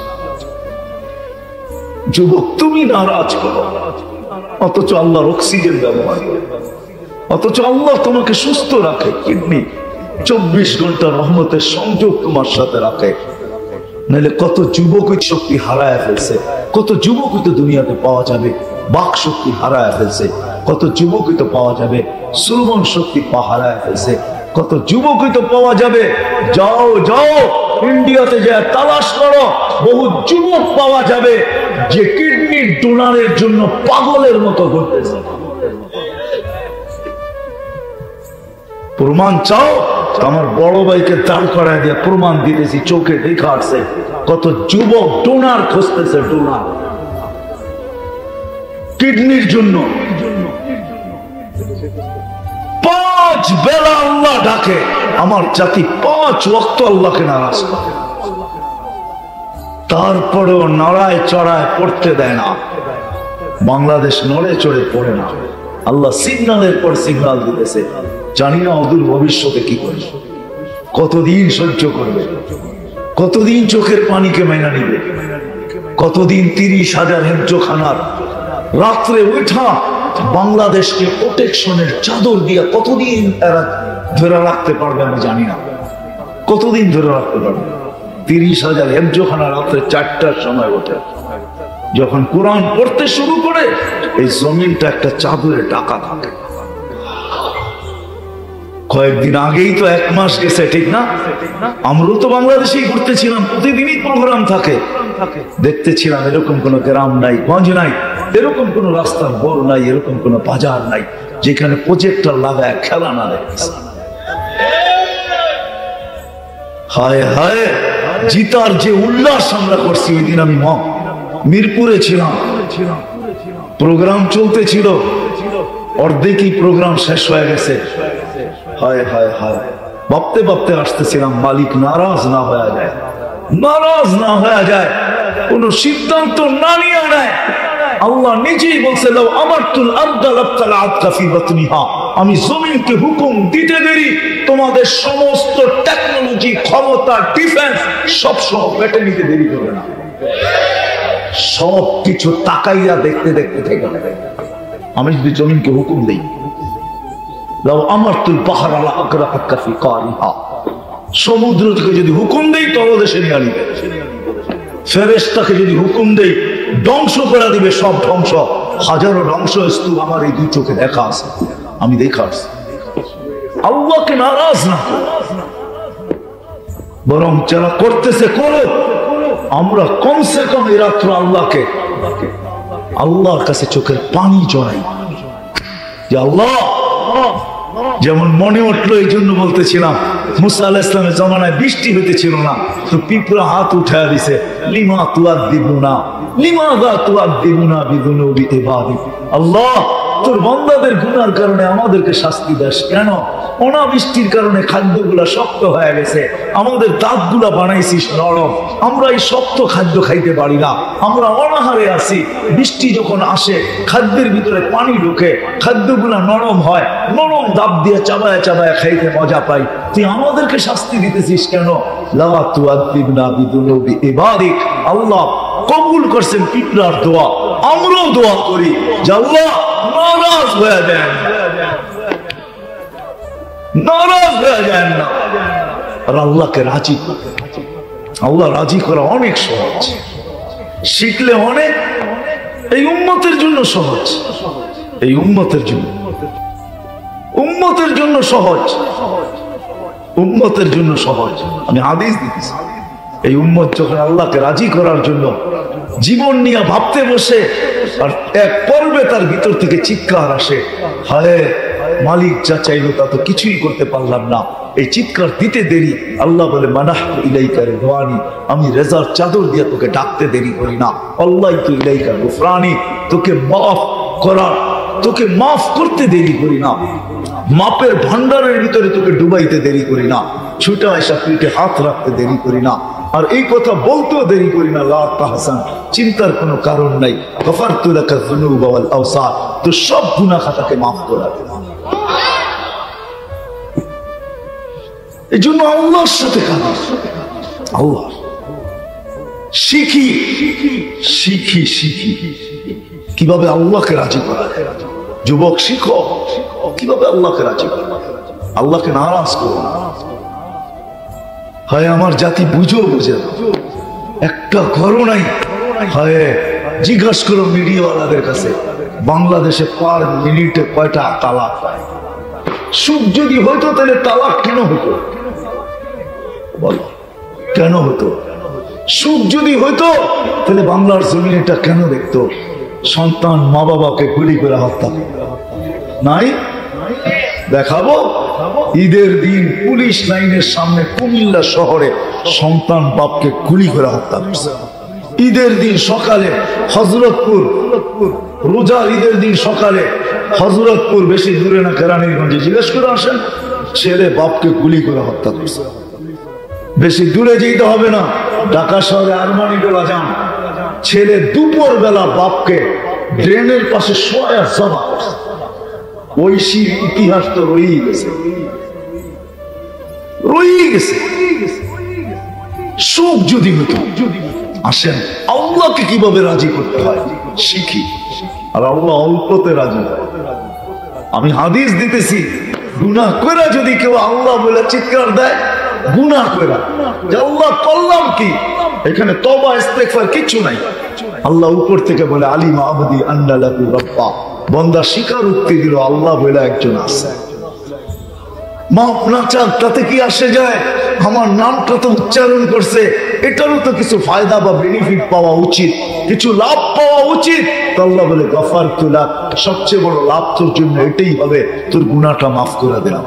যুবক তুমি নারাজ করো, অথচ আল্লাহর অক্সিজেন ব্যবহার করে, অথচ আল্লাহ তোমাকে সুস্থ রাখে, কিডনি 24 ঘন্টা রহমতের সংযোগ তোমার সাথে রাখে। নাহলে কত যুবকই শক্তি হারায় ফেলছে, কত যুবকই তো দুনিয়াতে পাওয়া যাবে বাক শক্তি হারায় ফেলছে, কত যুবকই তো পাওয়া যাবে শ্রবণ শক্তি হারায় ফেলছে, কত যুবকই তো পাওয়া যাবে। যাও ইন্ডিয়াতে যায় তালাশ করো, বহু যুবক পাওয়া যাবে যে কিডনির ডোনারের জন্য পাগলের মতো ঘুরতেছে। প্রমাণ চাও? আমার বড় ভাইকে দাঁড় করায় দিয়ে প্রমাণ দিতেছি, চোখে দেখা আসছে কত যুবক ডোনার খুঁজতেছে, ডোনার কিডনির জন্য। 5 বেলা আল্লাহ ডাকে, আমার জাতি 5 ওয়াক্ত আল্লাহকে নারাজ করে, তারপরেও নড়ায় চড়ায় পড়তে দেয় না। বাংলাদেশ নড়ে চড়ে পড়ে না, আল্লাহ সিগন্যালের পর সিগন্যাল দিতেছে। জানি না অদূর ভবিষ্যতে কি করবে, কতদিন সহ্য করবে, কতদিন চোখের পানিকে মেনে নিবে, কতদিন 30,000 হেফজোখানার রাত্রে উঠা বাংলাদেশকে প্রোটেকশনের চাদর দিয়া কতদিন এরা ধরে রাখতে পারবে আমি জানি না, কতদিন ধরে রাখতে পারবে। 30,000 হেফজোখানা রাত্রে 4টার সময় ওঠে, যখন কোরআন পড়তে শুরু করে এই জমিনটা একটা চাদরে ঢাকা থাকে। কয়েকদিন আগেই তো 1 মাস গেছে, ঠিক না? আমরাও তো বাংলাদেশেই ঘুরতেছিলাম, প্রতিদিনই প্রোগ্রাম থাকে, দেখতেছিলাম এরকম কোন গ্রাম নাই, গঞ্জ নাই, এরকম কোন রাস্তার বড় নাই, এরকম কোন বাজার নাই যেখানে প্রজেক্টর লাগায় খেলা না দেখছে। হায় হায়, জিতার যে উল্লাস আমরা করছি, ওই দিন আমি মিরপুরে ছিলাম, প্রোগ্রাম চলতেছিল, অর্ধেকই প্রোগ্রাম শেষ হয়ে গেছে। হায় হায় হায়, ভাবতে ভাবতে আসতেছিলাম মালিক নারাজ না হয়ে যায়, নারাজ না হয়ে যায়, কোন সিদ্ধান্ত না নিয়ে নেয়। আল্লাহ নিজেই বলছে, লাউ আমারতুল আরদা লাবতালাআত ফি বাতনিহা, আমি জমিনকে হুকুম দিতে দেরি তোমাদের সমস্ত টেকনোলজি, ক্ষমতা, ডিফেন্স সব সহ পেটে নিতে দেরি করবে না। সব কিছু তাকাইয়া দেখতে দেখতে থেকে আমি যদি জমিনকে হুকুম দিই, সমুদ্র থেকে যদি হুকুম দেই তলদেশে নিয়ে আনবে, ফেরেশতাকে যদি হুকুম দেই ধ্বংস করে দিবে, সব ধ্বংস। হাজারো ধ্বংস স্তূপ আমার এই দুই চোখে দেখা আছে, আমি দেখা আসছি। আল্লাহকে নারাজ না, বরং যারা করতেছে করো। আমরা কমসে কম এই রাত্র আল্লাহর কাছে চোখের পানি জড়াই যে আল্লাহ, যেমন মনে উঠলো এই জন্য বলতেছিলাম, মুসা আলাইহিস সালামের জামানায় বৃষ্টি হইতেছিল না, তো পিঁপড়া হাত উঠায় দিছে, লিমা তুআযিবুনা লিমাযা তুআযিবুনা বিযুনুবি ইবাদিক। আল্লাহ, তোর বান্দাদের গুনার কারণে আমাদেরকে শাস্তি দাস কেন? অনাবৃষ্টির কারণে খাদ্যগুলা শক্ত হয়ে গেছে, আমাদের দাঁতগুলা বানাইছিস নরম, আমরা এই শক্ত খাদ্য খাইতে পারি না, আমরা অনাহারে আছি। বৃষ্টি যখন আসে খাদ্যের ভিতরে পানি ঢুকে, খাদ্যগুলা নরম হয়, নরম দাঁত দিয়ে চাবায় চাবায় খাইতে মজা পাই, তুই আমাদেরকে শাস্তি দিতেছিস কেন? লা তুআযিবনা বিযুনুবি ইবাদিক। আল্লাহ কবুল করছেন পিঁপড়ার দোয়া, আমরাও দোয়া করি যে আল্লাহ নারাজ হয়ে যান, নারাজ হয়ে যান না। আর আল্লাহকে রাজি, আল্লাহ রাজি করা অনেক সহজ, শিখলে অনেক। এই উম্মতের জন্য সহজ, এই উম্মতের জন্য সহজ, উম্মতের জন্য সহজ। আমি হাদিস দিতেছি, এই উম্মত যখন আল্লাহকে রাজি করার জন্য জীবন নিয়ে ভাবতে বসে, আর এক পর্বে তার ভিতর থেকে চিৎকার আসে, হায় মালিক যা চাইলো তা তো কিছুই করতে পারলাম না। এই চিৎকার দিতে দেরি, আল্লাহ বলে মানাহতু ইলাইকা রিদওয়ানি, আমি রেজার চাদর দিয়ে তোকে ডাকতে দেরি করি না। আল্লাহতু ইলাইকা গুফরানি, তোকে মাফ করার, তোকে মাফ করতে দেরি করি না। মাপের ভান্ডারের ভিতরে তোকে ডুবাইতে দেরি করি না, ছুটা এসা পিঠে হাত রাখতে দেরি করি না। আর এই কথা বলতেও দেরি করি না, লা তাহসান, চিন্তার কোনো কারণ নাই। গফারতু লাকা যুনুবা ওয়াল আওসার, তো সব গুনাহ খাতাকে মাফ করে দেব। এই জন্য আল্লাহর সাথে কাজ, আল্লাহ শিখি শিখি শিখি কিভাবে আল্লাহকে রাজি করা। যুবক শিখো কিভাবে আল্লাহকে রাজি করা, আল্লাহকে নারাজ করো না। হায় আমার জাতি বুঝো, বুঝে একটা ঘরও নাই। হায় জিজ্ঞাসা করো মিডিয়াওয়ালাদের কাছে, বাংলাদেশে পার মিনিটে কয়টা তালাক হয়? সুখ যদি হইতো তাহলে তালাক কেন হতো? বলো কেন হতো? সুখ যদি হইতো তাহলে বাংলার জমিনটা কেন দেখতো সন্তান মা বাবাকে গুলি করে হত্যা? নাই দেখাবো। ঈদের দিন পুলিশ লাইনের সামনে কুমিল্লা শহরে সন্তান বাপকে গুলি করে হত্যা করছে। ঈদের দিন সকালে হযরতপুর, রোজার ঈদের দিন সকালে হযরতপুর, বেশি দূরে না কেরানীগঞ্জে, জিজ্ঞেস করে আসেন, ছেলে বাপকে গুলি করে হত্যা করছে। বেশি দূরে যেতে হবে না, ঢাকা শহরে আরমানিটোলা যান, ছেলে দুপুর বেলা বাপকে ড্রেনের পাশে শোয়া জমা করছে। ঐশীর ইতিহাস তো রয়েই গেছে, রয়েই গেছে। সুখ যদি হতো, আসেন আল্লাহকে কিভাবে রাজি করতে হয় শিখি। আর আল্লাহ অল্পতে রাজি হয়। আমি হাদিস দিতেছি, গুনাহ করে যদি কেউ আল্লাহ বলে চিৎকার দেয়, গুনাহ করে আল্লাহ করলাম কি, এখানে তওবা ইস্তেগফার কিছু নাই। আল্লাহ উপর থেকে বলে আলিমা আবদি আন্না লাহু রাব্বা, বান্দা স্বীকার উক্তি দিল আল্লাহ বলে একজন আছে। মাফ না চাক তাতে কি আসে যায়? আমার নামটা তো উচ্চারণ করছে, এটারও তো কিছু ফায়দা বা বেনিফিট পাওয়া উচিত, কিছু লাভ পাওয়া উচিত। আল্লাহ বলে গফারতু লাক, সবচেয়ে বড় লাভ তোর জন্য এটাই হবে, তোর গুনাহটা মাফ করে দিলাম।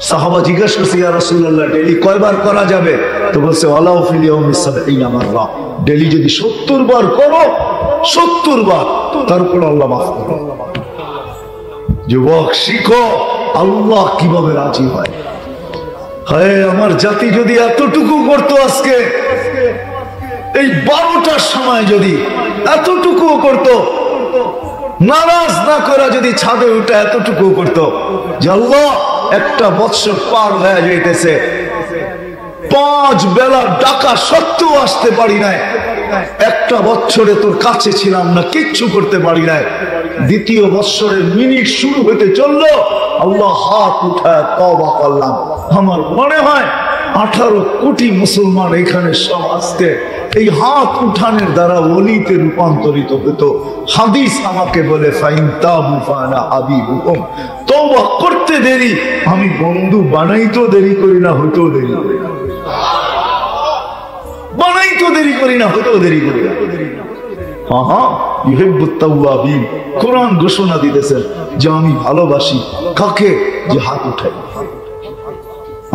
সাহাবা জিজ্ঞাসা করছে, ইয়া রাসূলুল্লাহ ডেইলি কয়বার করা যাবে? তো বলছে ওয়ালাউ ফিল ইয়াউমি ৭০ মাররা, ডেইলি যদি ৭০ বার করো, ৭০ বার, তারপর আল্লাহ মাফ করো। যুবক শিখো আল্লাহ কিভাবে রাজি হয়। হায় আমার জাতি যদি এতটুকু করতো, আজকে এই 12টার সময় যদি এতটুকু করতো, নারাজ না করে যদি ছাদে উঠে এতটুকু করতো যে আল্লাহ একটা বৎসর পার হয়ে যাইতেছে, 5 বেলা ডাকা সত্ত্বেও আসতে পারি নাই, একটা বছরে তোর কাছে ছিলাম না, কিচ্ছু করতে পারি নাই, দ্বিতীয় বৎসরের মিনিট শুরু হতে চললো, আল্লাহ হাত উঠায় তওবা করলাম। আমার মনে হয় 18 কোটি মুসলমান এখানে সব আসতে এই হাত উঠানের দ্বারা ওলিতে রূপান্তরিত হতো। হাদিস আমাকে বলে ফাইন তাবু ফানা হাবিবুহুম, তওবা করতে দেরি, আমি বন্ধু বানাইতেও দেরি করি না, হইতেও দেরি করি না, বানাইতেও দেরি করি না, হইতেও দেরি করি না। কোরআন ঘোষণা দিতেছেন যে আমি ভালোবাসি কাকে, যে হাত উঠাই।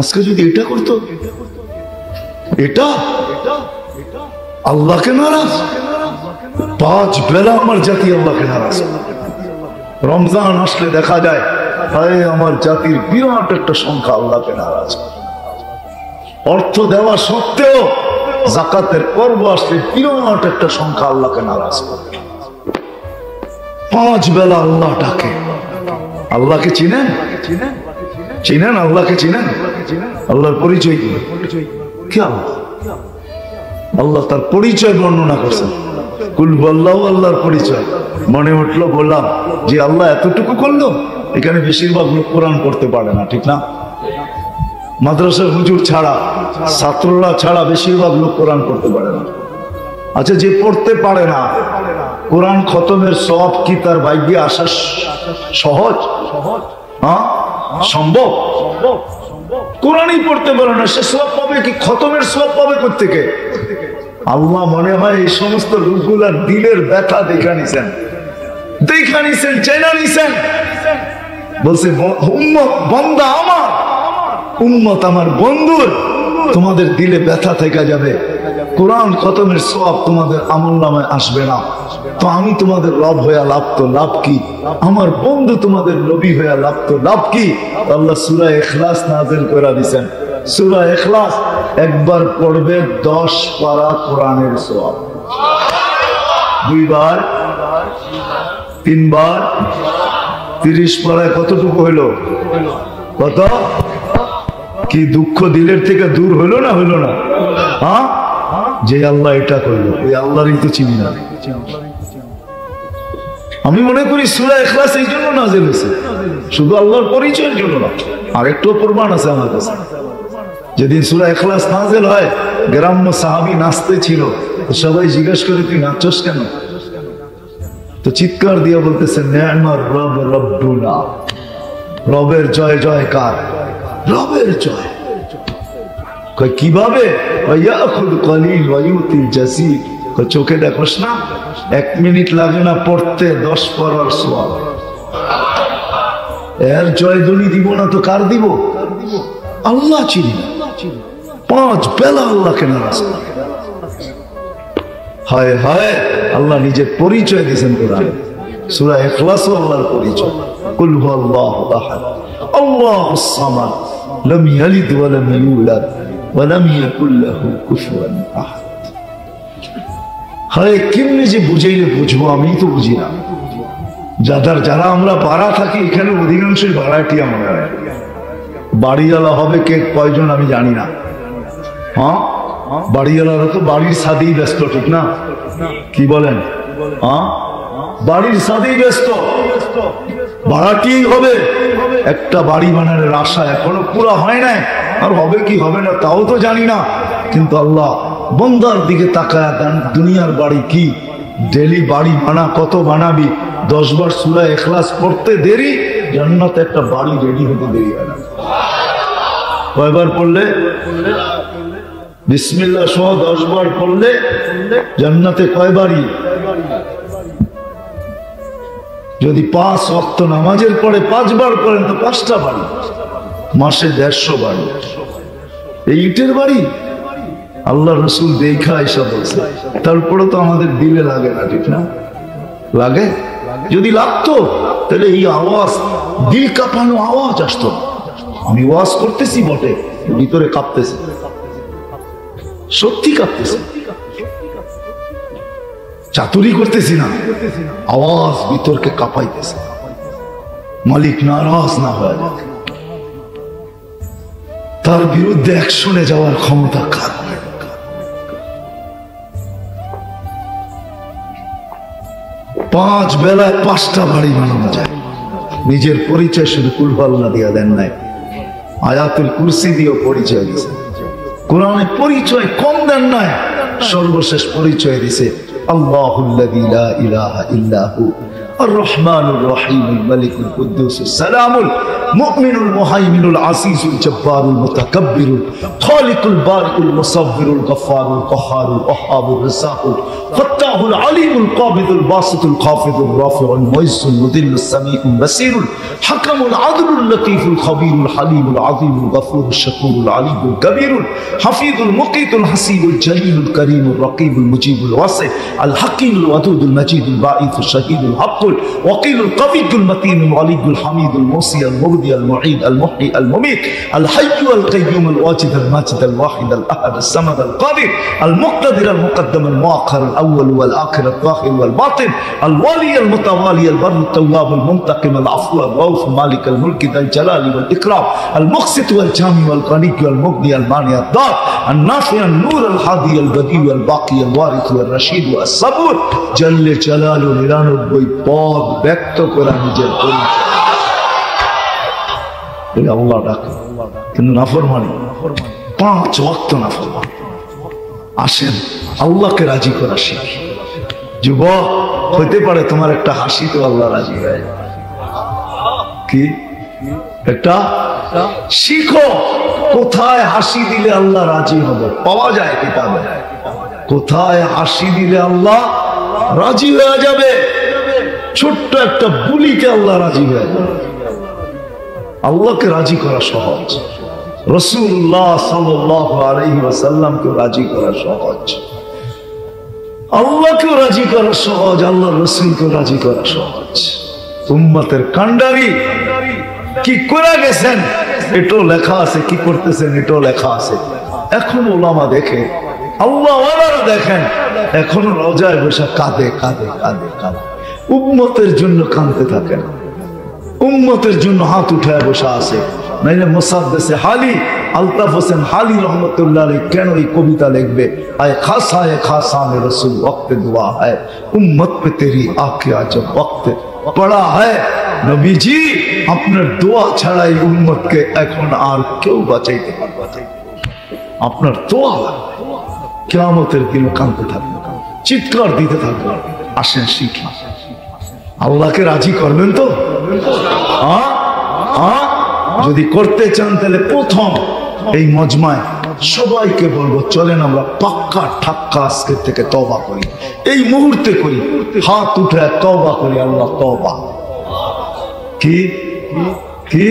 আজকে যদি এটা করতো, এটা আল্লাহকে নারাজ, 5 বেলা আমার জাতি আল্লাহকে নারাজ। রমজান আসলে দেখা যায় আমার জাতির বিরাট একটা সংখ্যা আল্লাহকে নারাজ। অর্থ দেওয়া সত্ত্বেও যাকাতের পর্ব আসলে বিরাট একটা সংখ্যা আল্লাহকে নারাজ করে। 5 বেলা আল্লাহ ডাকে। আল্লাহকে চিনেন? চিনেন আল্লাহকে? চিনেন? আল্লাহর পরিচয় কি? কি আল্লাহ তার পরিচয় বর্ণনা করছেন। কুল আল্লাহ, আল্লাহর পরিচয় মনে উঠলো, বললাম যে আল্লাহ এতটুকু করলো। এখানে বেশিরভাগ লোক কোরআন পড়তে পারে না, ঠিক না? মাদ্রাসার হুজুর ছাড়া, ছাত্ররা ছাড়া বেশিরভাগ লোক কোরআন পড়তে পারে না। আচ্ছা, যে পড়তে পারে না, কোরআন খতমের সওয়াব কি তার ভাগ্যে আসা সহজ? হ্যাঁ, সম্ভব? কোরআনই পড়তে পারে না, সে সওয়াব পাবে কি? খতমের সওয়াব পাবে কোত্থেকে? আল্লাহ মনে হয় এই সমস্ত লোকগুলার দিলের ব্যথা দেখা নিছেন, চেনা নিছেন। বলছে উম্মত বান্দা আমার, উম্মত আমার বন্ধুর, তোমাদের দিলে ব্যথা থেকে যাবে, কোরআন খতমের সওয়াব তোমাদের আমলনামায় আসবে না, তো আমি তোমাদের রব হইয়া লাভ তো লাভ কি? আমার বন্ধু তোমাদের নবী হইয়া লাভ তো লাভ কি? আল্লাহ সূরা ইখলাস নাযিল করে দিয়েছেন। সূরা ইখলাস একবার পড়বে 10 পারা কোরআনের সওয়াব, 2 বার, 3 বার, 30 পারায় কতটুকু হইলো? কত? কি দুঃখ দিলের থেকে দূর হইলো না? হইলো না? হ্যাঁ, যে আল্লাহ এটা করলো, ওই আল্লাহরই তো চিনি না। আমি মনে করি সূরা ইখলাস এই জন্য নাযিল হয়েছে, শুধু আল্লাহর পরিচয়ের জন্য না। আরেকটু প্রমাণ আছে আমার কাছে। যেদিন সূরা ইখলাস নাযিল হয়, গ্রাম্য সাহাবী নাচতে ছিল, সবাই জিজ্ঞেস করে তুই নাচছ কেন? তো চিৎকার দিয়ে বলতেছে নি'মার রব রব্বুনা, রবের জয় জয়কার, রবের জয়। কিভাবে? চোখে দেখোস না? 1 মিনিট লাগে না পড়তে 10 পারার সওয়াব। এর জয়ধ্বনি দিব না তো কার দিব? আল্লাহ চিনি। 5 বেলা আল্লাহকে নারাজ। হায় হায়, আল্লাহ নিজের পরিচয় দিয়েছেন কোরআনে। সূরা ইখলাস আল্লাহর পরিচয়। কুল হুয়াল্লাহু আহাদ, আল্লাহুস সামাদ, লাম ইয়ালিদ ওয়া লাম ইউলাদ ওয়া লাম ইয়াকুল লাহু কুফুয়ান আহাদ। হায়, কেমনে যে বুঝাইলে বুঝবো, আমি তো বুঝি না। যারা আমরা ভাড়া থাকি, এখানে অধিকাংশই ভাড়াটিয়া মনে হয়। বাড়িওয়ালা হবে কে কয়জন আমি জানি না। হ্যাঁ, বাড়িওয়ালারা তো বাড়ির ছাদেই ব্যস্ত, ঠিক না? কি বলেন? হ্যাঁ, বাড়ির ছাদেই ব্যস্ত। ভাড়াটিই হবে। একটা বাড়ি বানানোর আশা এখনো পুরা হয় না, আর হবে কি হবে না তাও তো জানি না। কিন্তু আল্লাহ বন্দার দিকে তাকায় দেন, দুনিয়ার বাড়ি কি? ডেলি বাড়ি বানা, কত বানাবি? 10 বার সূরা ইখলাস পড়তে দেরি, জান্নাতে একটা বাড়ি রেডি হতে দেরি হয় না। কয়বার পড়লে? বিসমিল্লাহ সহ 10 বার পড়লে জান্নাতে কয় বাড়ি? যদি 5 ওয়াক্ত নামাজের পরে 5 বার করেন তো 5টা বাড়ি, মাসে 150 বাড়ি। এই ইটের বাড়ি আল্লাহ রসুল দেখা এসব বলছে। তারপরে তো আমাদের দিলে লাগে না, ঠিক না? লাগে? যদি লাগতো তাহলে এই আওয়াজ, দিল কাঁপানো আওয়াজ আসতো। আমি ওয়াজ করতেছি বটে, ভিতরে কাঁপতেছে, সত্যি কাঁপতেছে। চাতুরি করতেছি না, আওয়াজ ভিতরকে কাঁপাইতেছে, মালিক নারাজ না হয়ে যায়। তার বিরুদ্ধে অ্যাকশনে যাওয়ার ক্ষমতা কার? 5 বেলায় 5টা বাড়ি বানানো যায়। নিজের পরিচয় শুধু কুলবাল্লা দিয়া দেন নাই, আয়াতুল কুরসি দিয়েও পরিচয় দিছে। কোরআনে পরিচয় কম দেন নাই, সর্বশেষ পরিচয় দিছে আল্লাহুল্লাযী লা ইলাহা ইল্লাহু الرحمن الرحيم الملك القدوس السلام المؤمن المهيمن العزيز الجبار المتكبر الخالق البارئ المصور الغفار القهار الوهاب الرزاق الفتاح العليم القابض الباسط الخافض الرافع المعز المذل السميع البصير الحكم العدل اللطيف الخبير الحليم العظيم الغفور الشكور العليم الكبير الحفيظ المقيت الحسيب الجليل الكريم الرقيب المجيب الواسع الحكيم الودود المجيد الباعث الشهيد الحق الوكيل القوي المتين الولي الحميد الموصي المبدي المعيد المحيي المميت الحي القيوم الواجد الماجد الواحد الاحد الصمد القادر المقتدر المقدم المؤخر الاول والاخر الظاهر والباطن الوالي المتوالي البر التواب المنتقم العفو الرؤوف مالك الملك ذا الجلال والاكرام المقسط والجامع والغني والمغني المانع الضار النافع النور الهادي البديع الباقي الوارث والرشيد والصبور جل جلاله নিরানব্বই পদ ব্যক্ত করা নিজের পরিচয় আল্লাহ ডাকে, কিন্তু নাফরমানি 5 ওয়াক্ত নাফরমানি। আসেন আল্লাহকে রাজি করা শিখি। যুবক, হইতে পারে তোমার একটা হাসি তো আল্লাহ রাজি হয়। কি একটা শিখো, কোথায় হাসি দিলে আল্লাহ রাজি হবে পাওয়া যায় কিতাবে। কোথায় হাসি দিলে আল্লাহ রাজি হয়ে যাবে? ছোট্ট একটা বুলিকে আল্লাহ রাজি হয়ে যাবে। আল্লাহকে রাজি করা সহজ, রাসূলুল্লাহ সাল্লাল্লাহু আলাইহি ওয়াসাল্লামকে রাজি করা সহজ, আল্লাহকেও রাজি করা সহজ, আল্লাহর রাসূলকে রাজি করা সহজ। উম্মতের কান্ডারি কি করে গেছেন এটাও লেখা আছে, কি করতেছেন এটাও লেখা আছে। এখন ওলামা দেখে, আল্লাহ ওয়ালারা দেখেন, এখনো রোজায় বসে কাঁদে কাঁদে কাঁদে কাঁদে, উম্মতের জন্য কাঁদতে থাকেন, উম্মতের জন্য হাত উঠায় বসে আছে। নাইলে মুসাদ্দেসে হালি আলতাফ হোসেন হালি রহমতুল্লাহ আলাইহি কেন এই কবিতা লিখবে, আয় খাসা মে রসুল ওয়াক্ত দুআ है উম্মত पे तेरी आंखें जब वक्त पड़ा है নবীজি, আপনার দোয়া ছাড়া এই উম্মতকে এখন আর কেউ বাঁচাইতে পারবে না। আপনার দোয়া কিয়ামতের দিন কাঁদতে থাকবে, চিৎকার দিতে থাকবে। আসেন শিখি, আল্লাহকে রাজি করবেন তো? যদি করতে চান তাহলে প্রথম এই মজমায় সবাইকে বলবো, চলেন আমরা পাক্কা ঠাক্কা আজকের থেকে তওবা করি, এই মুহূর্তে করি, হাত উঠে তওবা করি। আল্লাহ তওবা কি কি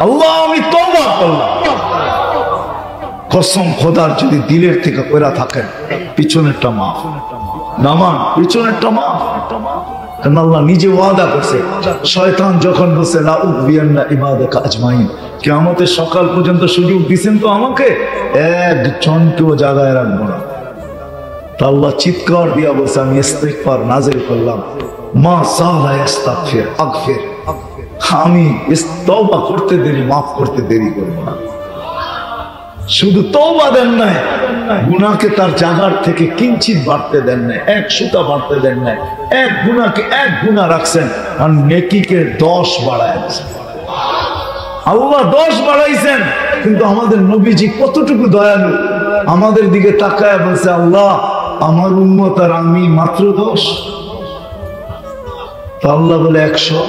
আল্লাহ আমি তওবা করলাম। কসম খোদার যদি দিলের থেকে কইরা থাকেন, পিছনেরটা মাফ, নামান পিছনেরটা মাফ। আল্লাহ নিজে ওয়াদা করছে, শয়তান যখন বলছে লা উযবিয়ান্না ইবাদাকা আজমাইন, কিয়ামতের সকাল পর্যন্ত সুযোগ দিবেন তো আমাকে, একজনকেও জায়গায় রাখবো না। তা আল্লাহ চিৎকার দিয়া বলছে, আমি ইস্তিগফার নাযিল করলাম, মা সালা ইস্তাগফির আগফির, আমি তওবা করতে দেরি, মাফ করতে দেরি করব না। শুধু তওবা দেন নাই, গুনাহকে তার জায়গার থেকে কিঞ্চিত বাড়তে দেন নাই, 1 সুতা বাড়তে দেন নাই। এক গুনাহকে 1 গুনাহ রাখছেন, আর নেকিকে 10 বাড়াইছেন। আল্লাহ 10 বাড়াইছেন, কিন্তু আমাদের নবীজি কতটুকু দয়ালু, আমাদের দিকে তাকায় বলছে, আল্লাহ আমার উম্মত আর আমি মাত্র 10। তো আল্লাহ বলে 100,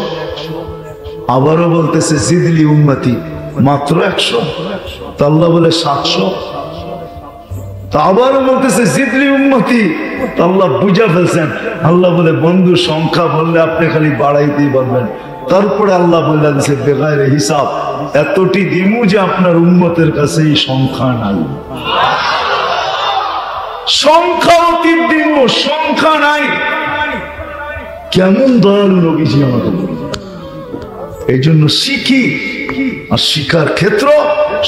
আবারও বলতেছে জিদলি উম্মতি, মাত্র 100। তো আল্লাহ বলে 700, তো আবারও বলতেছে জিদলি উম্মতি। তো আল্লাহ বুঝা ফেলছেন, আল্লাহ বলে বন্ধু সংখ্যা বললে আপনি খালি বাড়াইতেই পারবেন। তারপরে আল্লাহ বলে দিচ্ছে বেগায়ের হিসাব, এতটি দিমু যে আপনার উম্মতের কাছে এই সংখ্যা নাই, সংখ্যা অতি দিমু, সংখ্যা নাই। কেমন দয়ালু নবীজি আমাদের। এই জন্য শিখি, আর শিখার ক্ষেত্র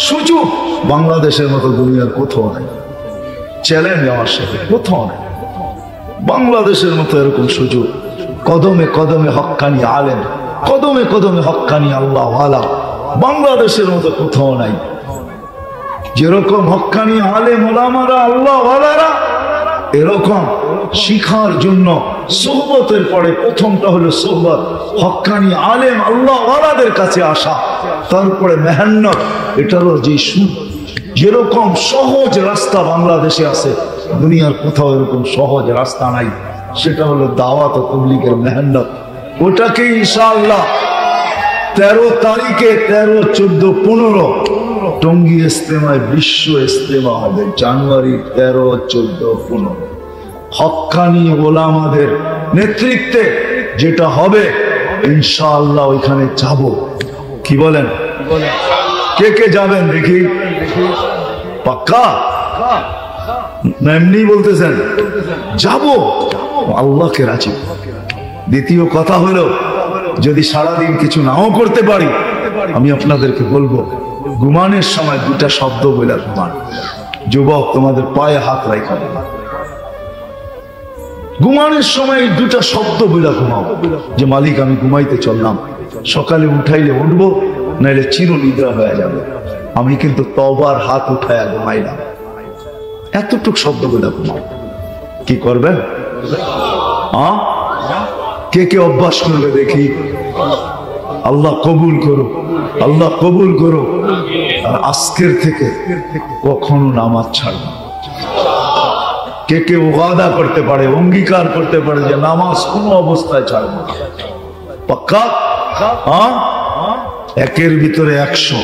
সুযোগ বাংলাদেশের মতো দুনিয়ার কোথাও নেই। চ্যালেঞ্জ আমার সাথে কোথাও নেই। বাংলাদেশের মতো এরকম সুযোগ, কদমে কদমে হক্কানি আলেম, কদমে কদমে হক্কানি আল্লাহ ওয়ালা বাংলাদেশের মতো কোথাও নাই। যেরকম হক্কানি আলেম ওলামারা আল্লাহ ওয়ালারা, এরকম শিখার জন্য সোহবতের পরে প্রথমটা হলো সোহবত, হক্কানি আলেম আল্লাহ ওয়ালাদের কাছে আসা, তারপরে মেহনত। এটারও যে যেরকম সহজ রাস্তা বাংলাদেশে আছে, দুনিয়ার কোথাও এরকম সহজ রাস্তা নাই। সেটা হলো দাওয়াত ও তাবলীগের মেহনত। ওটাকে ইনশাআল্লাহ 13 তারিখে 13, 14, 15 টঙ্গী ইজতেমায় বিশ্ব ইজতেমা হবে। জানুয়ারি 13, 14, 15 হক্কানি ওলামাদের নেতৃত্বে যেটা হবে ইনশাআল্লাহ ওইখানে যাব। কি বলেন? কে কে যাবেন দেখি? পাক্কা না এমনি বলতেছেন? যাব, আল্লাহকে রাজি। দ্বিতীয় কথা হলো, যদি সারাদিন কিছু নাও করতে পারি, আমি আপনাদেরকে বলবো ঘুমানোর সময় 2টা শব্দ বলে ঘুমান। যুবক, তোমাদের পায়ে হাত রাখা, ঘুমানোর সময় 2টা শব্দ বলে ঘুমাও, যে মালিক আমি ঘুমাইতে চললাম, সকালে উঠাইলে উঠবো, নাইলে চিরনিদ্রা হয়ে যাবে। আমি কিন্তু তওবার হাত উঠায়া ঘুমাইলাম। এতটুক শব্দ বলে ঘুমাও। কি করবেন? কে কে অভ্যাস করবে দেখি? আল্লাহ কবুল করো, আল্লাহ কবুল করো। আর আজকের থেকে কখনো নামাজ ছাড়বে না। কে কে ওয়াদা করতে পারে, অঙ্গীকার করতে পারে যে নামাজ কোনো অবস্থায় ছাড়বে না? পাক্কা? একের ভিতরে 100।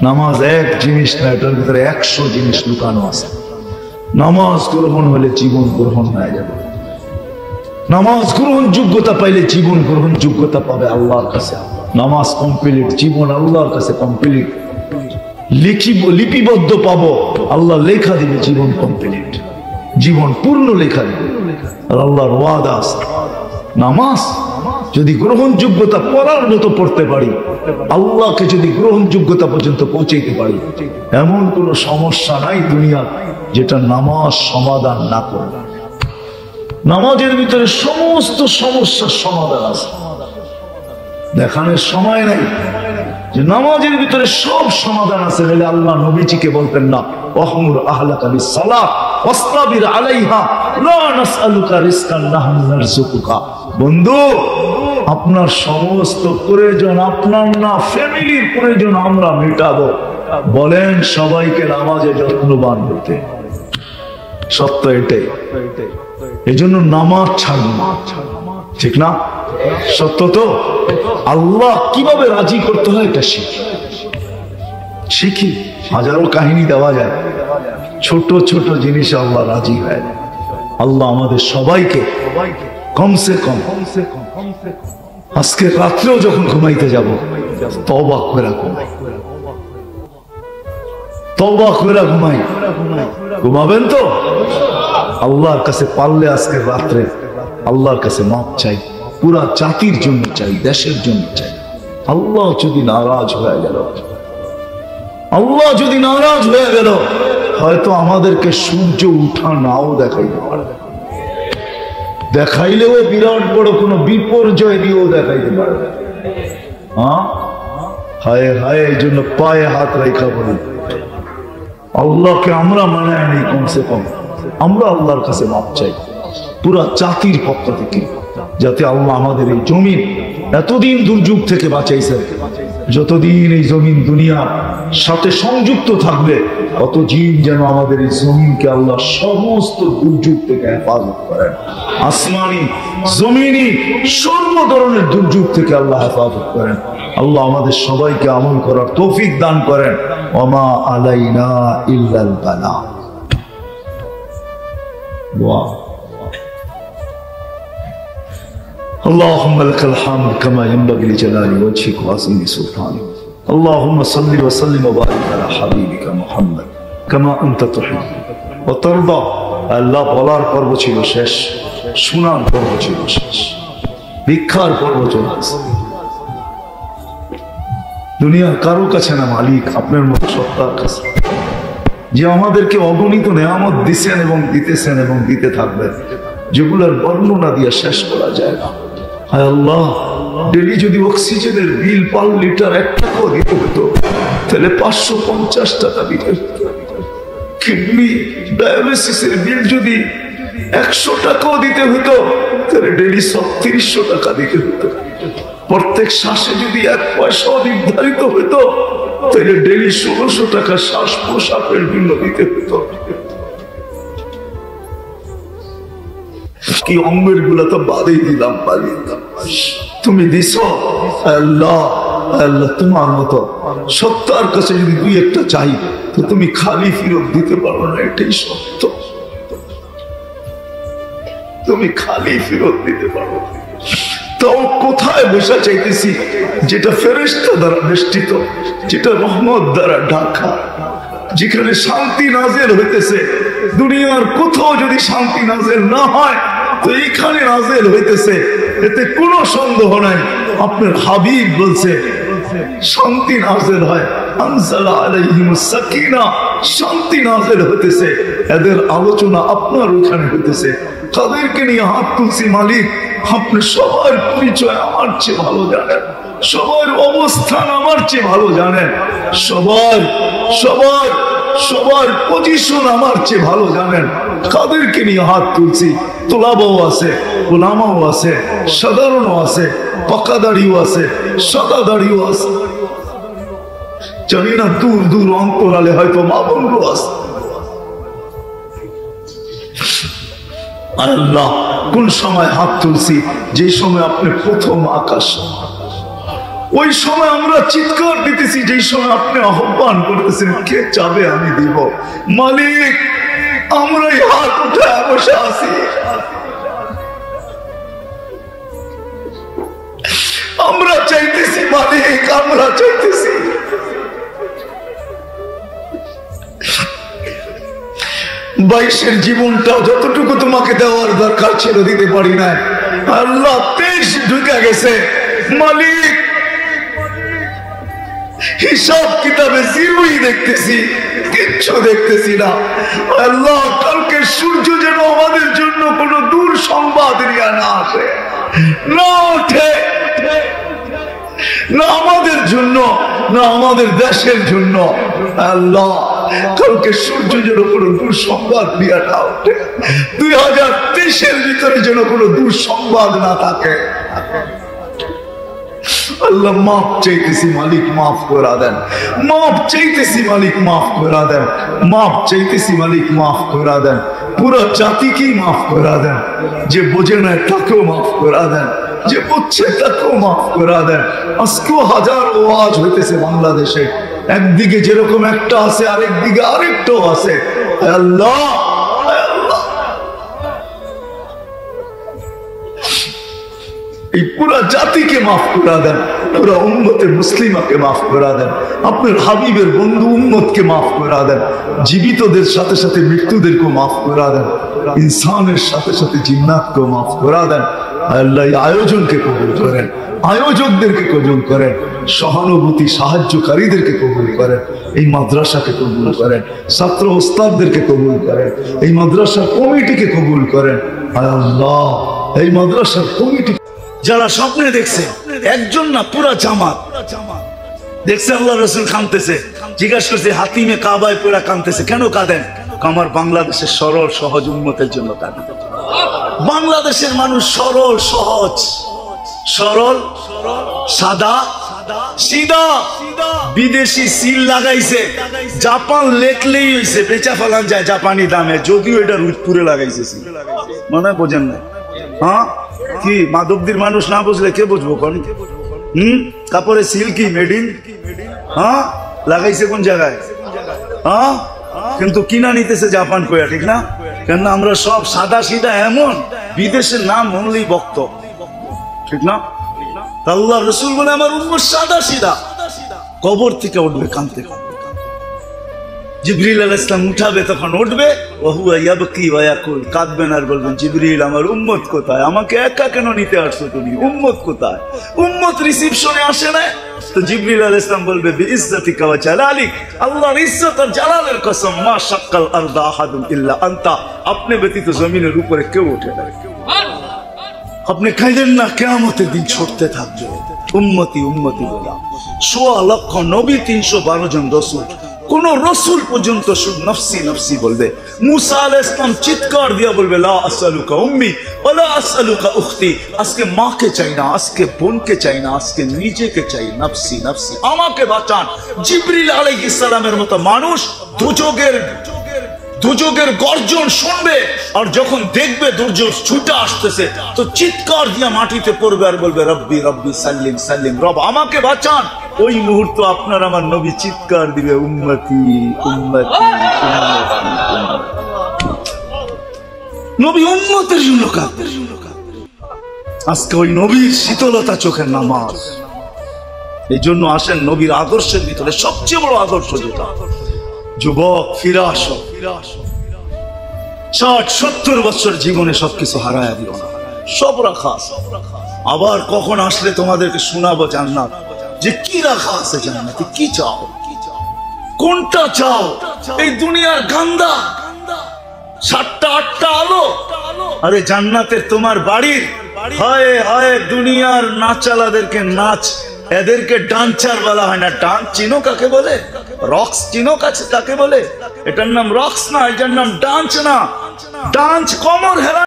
নামাজ এক জিনিস না, এটার ভিতরে 100 জিনিস লুকানো আছে। নামাজ গ্রহণ হলে জীবন গ্রহণ হয়ে যাবে। নামাজ গ্রহণ যোগ্যতা পাইলে জীবন গ্রহণ যোগ্যতা পাবে আল্লাহর কাছে। নামাজ কমপ্লিট, জীবন আল্লাহর কাছে কমপ্লিট। লিপিবদ্ধ পাবো, আল্লাহ লেখা দিবে জীবন কমপ্লিট, জীবন পূর্ণ লেখা দিবে। আর আল্লাহর ওয়াদা আছে, নামাজ যদি গ্রহণযোগ্যতা পড়ার মতো পড়তে পারি, আল্লাহকে যদি গ্রহণযোগ্যতা পর্যন্ত পৌঁছাইতে পারি, এমন কোন সমস্যা নাই দুনিয়া যেটা নামাজ সমাধান না করে। নামাজের ভিতরে সমস্ত সমস্যার সমাধান আছে। দেখানোর সময় নাই যে নামাজের ভিতরে সব সমাধান আছে। বলে আল্লাহ নবীজিকে বলতেন না, ওয়াহমুর আহলাকা বিসসালাহ ওয়াসতাবির আলাইহা লা নাসআলুকা রিজকান নাহনু নারযুকুকা। বন্ধু, আপনার সমস্ত প্রয়োজন আপনার না, ফ্যামিলির প্রয়োজন আমরা মেটাবো। বলেন সবাইকে নামাজে যত্নবান হতে। সত্য এটাই। এই জন্য নামাজ ছাড়বো না, ঠিক না? সত্য তো? আল্লাহ কিভাবে রাজি করতে হয় এটা শিখি। হাজারো কাহিনী দেওয়া যায়, ছোট ছোট জিনিস আল্লাহ রাজি হয়। আল্লাহ আমাদের সবাইকে কমসে কম আজকে রাত্রেও যখন ঘুমাইতে যাব, তওবা করে ঘুমাই, তওবা করে ঘুমাই। ঘুমাবেন তো? আল্লাহর কাছে পারলে আজকে রাত্রে আল্লাহর কাছে মাপ চাই, পুরা জাতির জন্য চাই, দেশের জন্য চাই। আল্লাহ যদি নারাজ হয়ে গেল, আল্লাহ যদি নারাজ হয়ে গেল, হয়তো আমাদেরকে সূর্য উঠা নাও দেখাইতে পারবে। দেখাইলেও বিরাট বড় কোন বিপর্যয় দিয়েও দেখাইতে পারবে। হায় হায়, এই জন্য পায়ে হাত রেখা বলি, আল্লাহকে আমরা মানায় নেই। কমসে কম আমরা আল্লাহর কাছে মাপ চাই পুরা জাতির পক্ষ থেকে, যাতে আল্লাহ আমাদের এই জমিন এতদিন দুর্যোগ থেকে বাঁচাইছেন। যতদিন এই জমিন দুনিয়ার সাথে সংযুক্ত থাকবে, ততদিন যেন আমাদের এই জমিনকে আল্লাহ সমস্ত দুর্যোগ থেকে হেফাজত করেন। আসমানি, জমিনি, সর্ব ধরনের দুর্যোগ থেকে আল্লাহ হেফাজত করেন। আল্লাহ আমাদের সবাইকে আমল করার তৌফিক দান করেন। ওমা আলাইনা ইল্লাল বালাগ। اللهم لك الحمد كما ينبغي لجلال وجهك وعظيم سلطانك. اللهم صل وسلم وبارك على حبيبك محمد كما انت تحب وترضى. আল্লাহ বলার পর্ব ছিল শেষ, শোনার পর্ব ছিল শেষ, ভিক্ষার পর্ব চলছে। দুনিয়ার কারো কাছে না মালিক, আপনার মতো সত্তার কাছে, যে আমাদেরকে অগণিত নেয়ামত দিচ্ছেন এবং দিতেছেন এবং দিতে থাকবেন। যেগুলোর বর্ণনা দিয়ে শেষ করা যায় না। হায় আল্লাহ, ডেলি যদি অক্সিজেনের বিল পার লিটার 1 টাকাও দিতে হতো তাহলে 550 টাকা দিতে হতো। কিডনি ডায়ালিসিসের বিল যদি 100 টাকাও দিতে হতো তাহলে ডেলি 300 টাকা দিতে হতো। প্রত্যেক শ্বাসে যদি 1 পয়সাও নির্ধারিত হতো তাহলে ডেলি 1600 টাকা শ্বাস প্রশ্বাসের জন্য দিতে হতো। কি অঙ্গের গুলা তো বাদেই দিলাম, পালিয়ে দিলাম। তুমি দিছ আল্লাহ, আল্লাহ তোমার মতো সত্তার কাছে যদি 2-1টা চাই তো তুমি খালি ফেরত দিতে পারো না, এটাই সত্য। তুমি খালি ফেরত দিতে পারো। তাও কোথায় বসা চাইতেছি যেটা ফেরেশতা দ্বারা বেষ্টিত, যেটা রহমত দ্বারা ঢাকা, যেখানে শান্তি নাযিল হইতেছে। দুনিয়ার কোথাও যদি শান্তি নাযিল না হয় তো এইখানে নাযিল হইতেছে, এতে কোনো সন্দেহ নাই। আপনার হাবিব বলছে শান্তি নাযিল হয়, আনজালা আলাইহিমুস সাকিনা, শান্তি নাযিল হইতেছে। এদের আলোচনা আপনার ওখানে হইতেছে। তাদেরকে নিয়ে হাত তুলছি, মালিক আপনি সবার পরিচয় আমার চেয়ে ভালো জানেন, সবার অবস্থান আমার চেয়ে ভালো জানেন, সবার সবার সবার পজিশন আমার চেয়ে ভালো জানেন। কাদেরকে নিয়ে হাত তুলছি? তোলাবাও আছে, ওলামাও আছে, সাধারণও আছে, পাকা দাড়িও আছে, সাদা দাড়িও আছে, জানি না দূর দূর অন্তরালে হয়তো মা বোনও আছে। আল্লাহ, কোন সময় হাত তুলছি? যে সময় আপনি প্রথম আকাশ, ওই সময় আমরা চিৎকার দিতেছি, যেই সময় আপনি আহ্বান করতেছেন কে চাবে আমি দিব। মালিক, আমরা এই হাত উঠে বসে আছি, আমরা চাইতেছি মালিক, আমরা চাইতেছি। 22-এর জীবনটাও যতটুকু তোমাকে দেওয়ার দরকার ছিল দিতে পারি না। আল্লাহ, 23 ঢুকে গেছে। মালিক, হিসাব কিতাবে জিরোই দেখতেছি, কিচ্ছু দেখতেছি না। আল্লাহ, কালকে সূর্য যেন আমাদের জন্য কোনো দূর সংবাদ নিয়ে না আসে, না ওঠে, না আমাদের জন্য, না আমাদের দেশের জন্য। আল্লাহ, কালকে সূর্য যেন কোনো দূর সংবাদ নিয়ে না ওঠে। 2023-এর ভিতরে যেন কোনো দূর সংবাদ না থাকে। আল্লাহ, মাফ চাইতেছি মালিক, মাফ করা দেন। মাফ চাইতেছি মালিক, মাফ করা দেন। মাফ চাইতেছি মালিক, মাফ করা দেন। পুরো জাতিকেই মাফ করা দেন। যে বোঝে না তাকেও মাফ করা দেন, যে বুঝছে তাকেও মাফ করা দেন। আজকেও হাজার ওয়াজ হইতেছে বাংলাদেশে, একদিকে যেরকম একটা আছে আরেকদিকে আরেকটাও আছে। আল্লাহ, এই পুরা জাতিকে মাফ করা দেন, পুরা উম্মতে মুসলিমাকে মাফ করা দেন। আপনার হাবিবের বন্ধু উম্মতকে মাফ করা দেন। জীবিতদের সাথে সাথে মৃত্যুদেরকে মাফ করা দেন। ইনসানের সাথে সাথে জিন্নাতকেও মাফ করা দেন। আল্লাহ, এই আয়োজনকে কবুল করেন, আয়োজকদেরকে কবুল করেন, সহানুভূতি সাহায্যকারীদেরকে কবুল করেন, এই মাদ্রাসাকে কবুল করেন, ছাত্র ওস্তাদদেরকে কবুল করেন, এই মাদ্রাসার কমিটিকে কবুল করেন। আল্লাহ, এই মাদ্রাসার কমিটি যারা স্বপ্নে দেখছে, একজন না পুরা জামাত দেখছে আল্লাহ রসুল কাঁদতেছে, জিজ্ঞাসা করছে হাতিমে কাবায় পুরা কাঁদতেছে, কেন কাঁদেন? আমার বাংলাদেশের সরল সহজ উম্মতের জন্য কাঁদেন। বাংলাদেশের মানুষ সরল সহজ, সরল সাদা সিধা। বিদেশি সিল লাগাইছে, জাপান লেখলেই হয়েছে, বেচা ফেলান যায় জাপানি দামে, যদিও এটা রুদপুরে লাগাইছে। মনে হয় বোঝেন না? হ্যাঁ, কি মাধবদীর মানুষ না বুঝলে কে বুঝবো? কোন কাপড়ে সিল কি মেডিন? হ্যাঁ, লাগাইছে কোন জায়গায়? হ্যাঁ, কিন্তু কিনা নিতেছে জাপান কয়া, ঠিক না? কেন আমরা সব সাদা সিধা, এমন বিদেশের নাম হলেই বক্ত, ঠিক না? আল্লাহ রসুল বলে আমার উম্মত সাদা সিধা, কবর থেকে উঠবে কাঁদতে কাঁদতে। জিবরিল আলাইহিস সালাম উঠাবে, তখন উঠবে, ওহুয়া ইয়াবকি ওয়া ইয়াকুল, কাঁদবেন আর বলবেন জিবরিল আমার উম্মত কোথায়? আমাকে একা কেন নিতে আসছো তুমি? উম্মত কোথায়? উম্মত রিসিপশনে আসে না, তো জিবরিল আলাইহিস সালাম বলবে বিইজ্জাতিকা ওয়া জালালিক, আল্লাহর ইজ্জত আর জালালের কসম, মা শাক্কাল আরদা আহাদুন ইল্লা আনতা, আপনি ব্যতীত জমিনের উপরে কেউ ওঠে না। আপনি খাইলেন না, কিয়ামতের দিন ছুটতে থাকবে উম্মতি উম্মতি বলা। ১৬ লক্ষ নবী, ৩১২ জন রাসূল, কোন রসুল পর্যন্ত শুধু নফসি নফসি বলবে। মুসা আলাইহিস সালাম চিৎকার দিয়া বলবে লা আসআলুকা উম্মি ওয়ালা আসআলুকা উখতি, আজকে মাকে চাই না, আজকে বোনকে চাই না, আজকে নিজেকে চাই, নফসি নফসি, আমাকে বাঁচান। জিবরিল আলাইহিস সালামের মতো মানুষ দুর্যোগের গর্জন শুনবে, আর যখন দেখবে দুর্যোগ ছুটে আসতেছে তো চিৎকার দিয়া মাটিতে পড়বে আর বলবে রব্বি রব্বি সাল্লিম সাল্লিম, রব আমাকে বাঁচান। ওই মুহূর্ত আপনার আমার নবী চিৎকার দিবে উম্মতি উম্মতি উম্মতি। নবী উম্মতের জন্য কাঁদবে। আজকে ওই নবীর শীতলতা চোখের নামাজ। এই জন্য আসেন নবীর আদর্শের ভিতরে সবচেয়ে বড় আদর্শ যেটা, যুবক ফিরে আসো, ৬০-৭০ বছর জীবনে সবকিছু হারায়া দিও না, সব রাখা আছে। আবার কখন আসলে তোমাদেরকে শোনাবো জান্নাত, যে কি রাখা আছে জান্নাতে, কি চাও, কোনটা চাও। এই দুনিয়ার গান্দা ৭টা-৮টা আলো, আরে জান্নাতের তোমার বাড়ির হায় হায় দুনিয়ার নাচালাদেরকে নাচ, এদেরকে ডান্সার বলা হয় না। ডান্স চিনো কাকে বলে? রক্স চিনো কাকে বলে? এটার নাম রক্স না, এটার নাম ডান্স না। ডান্স কমর হেলা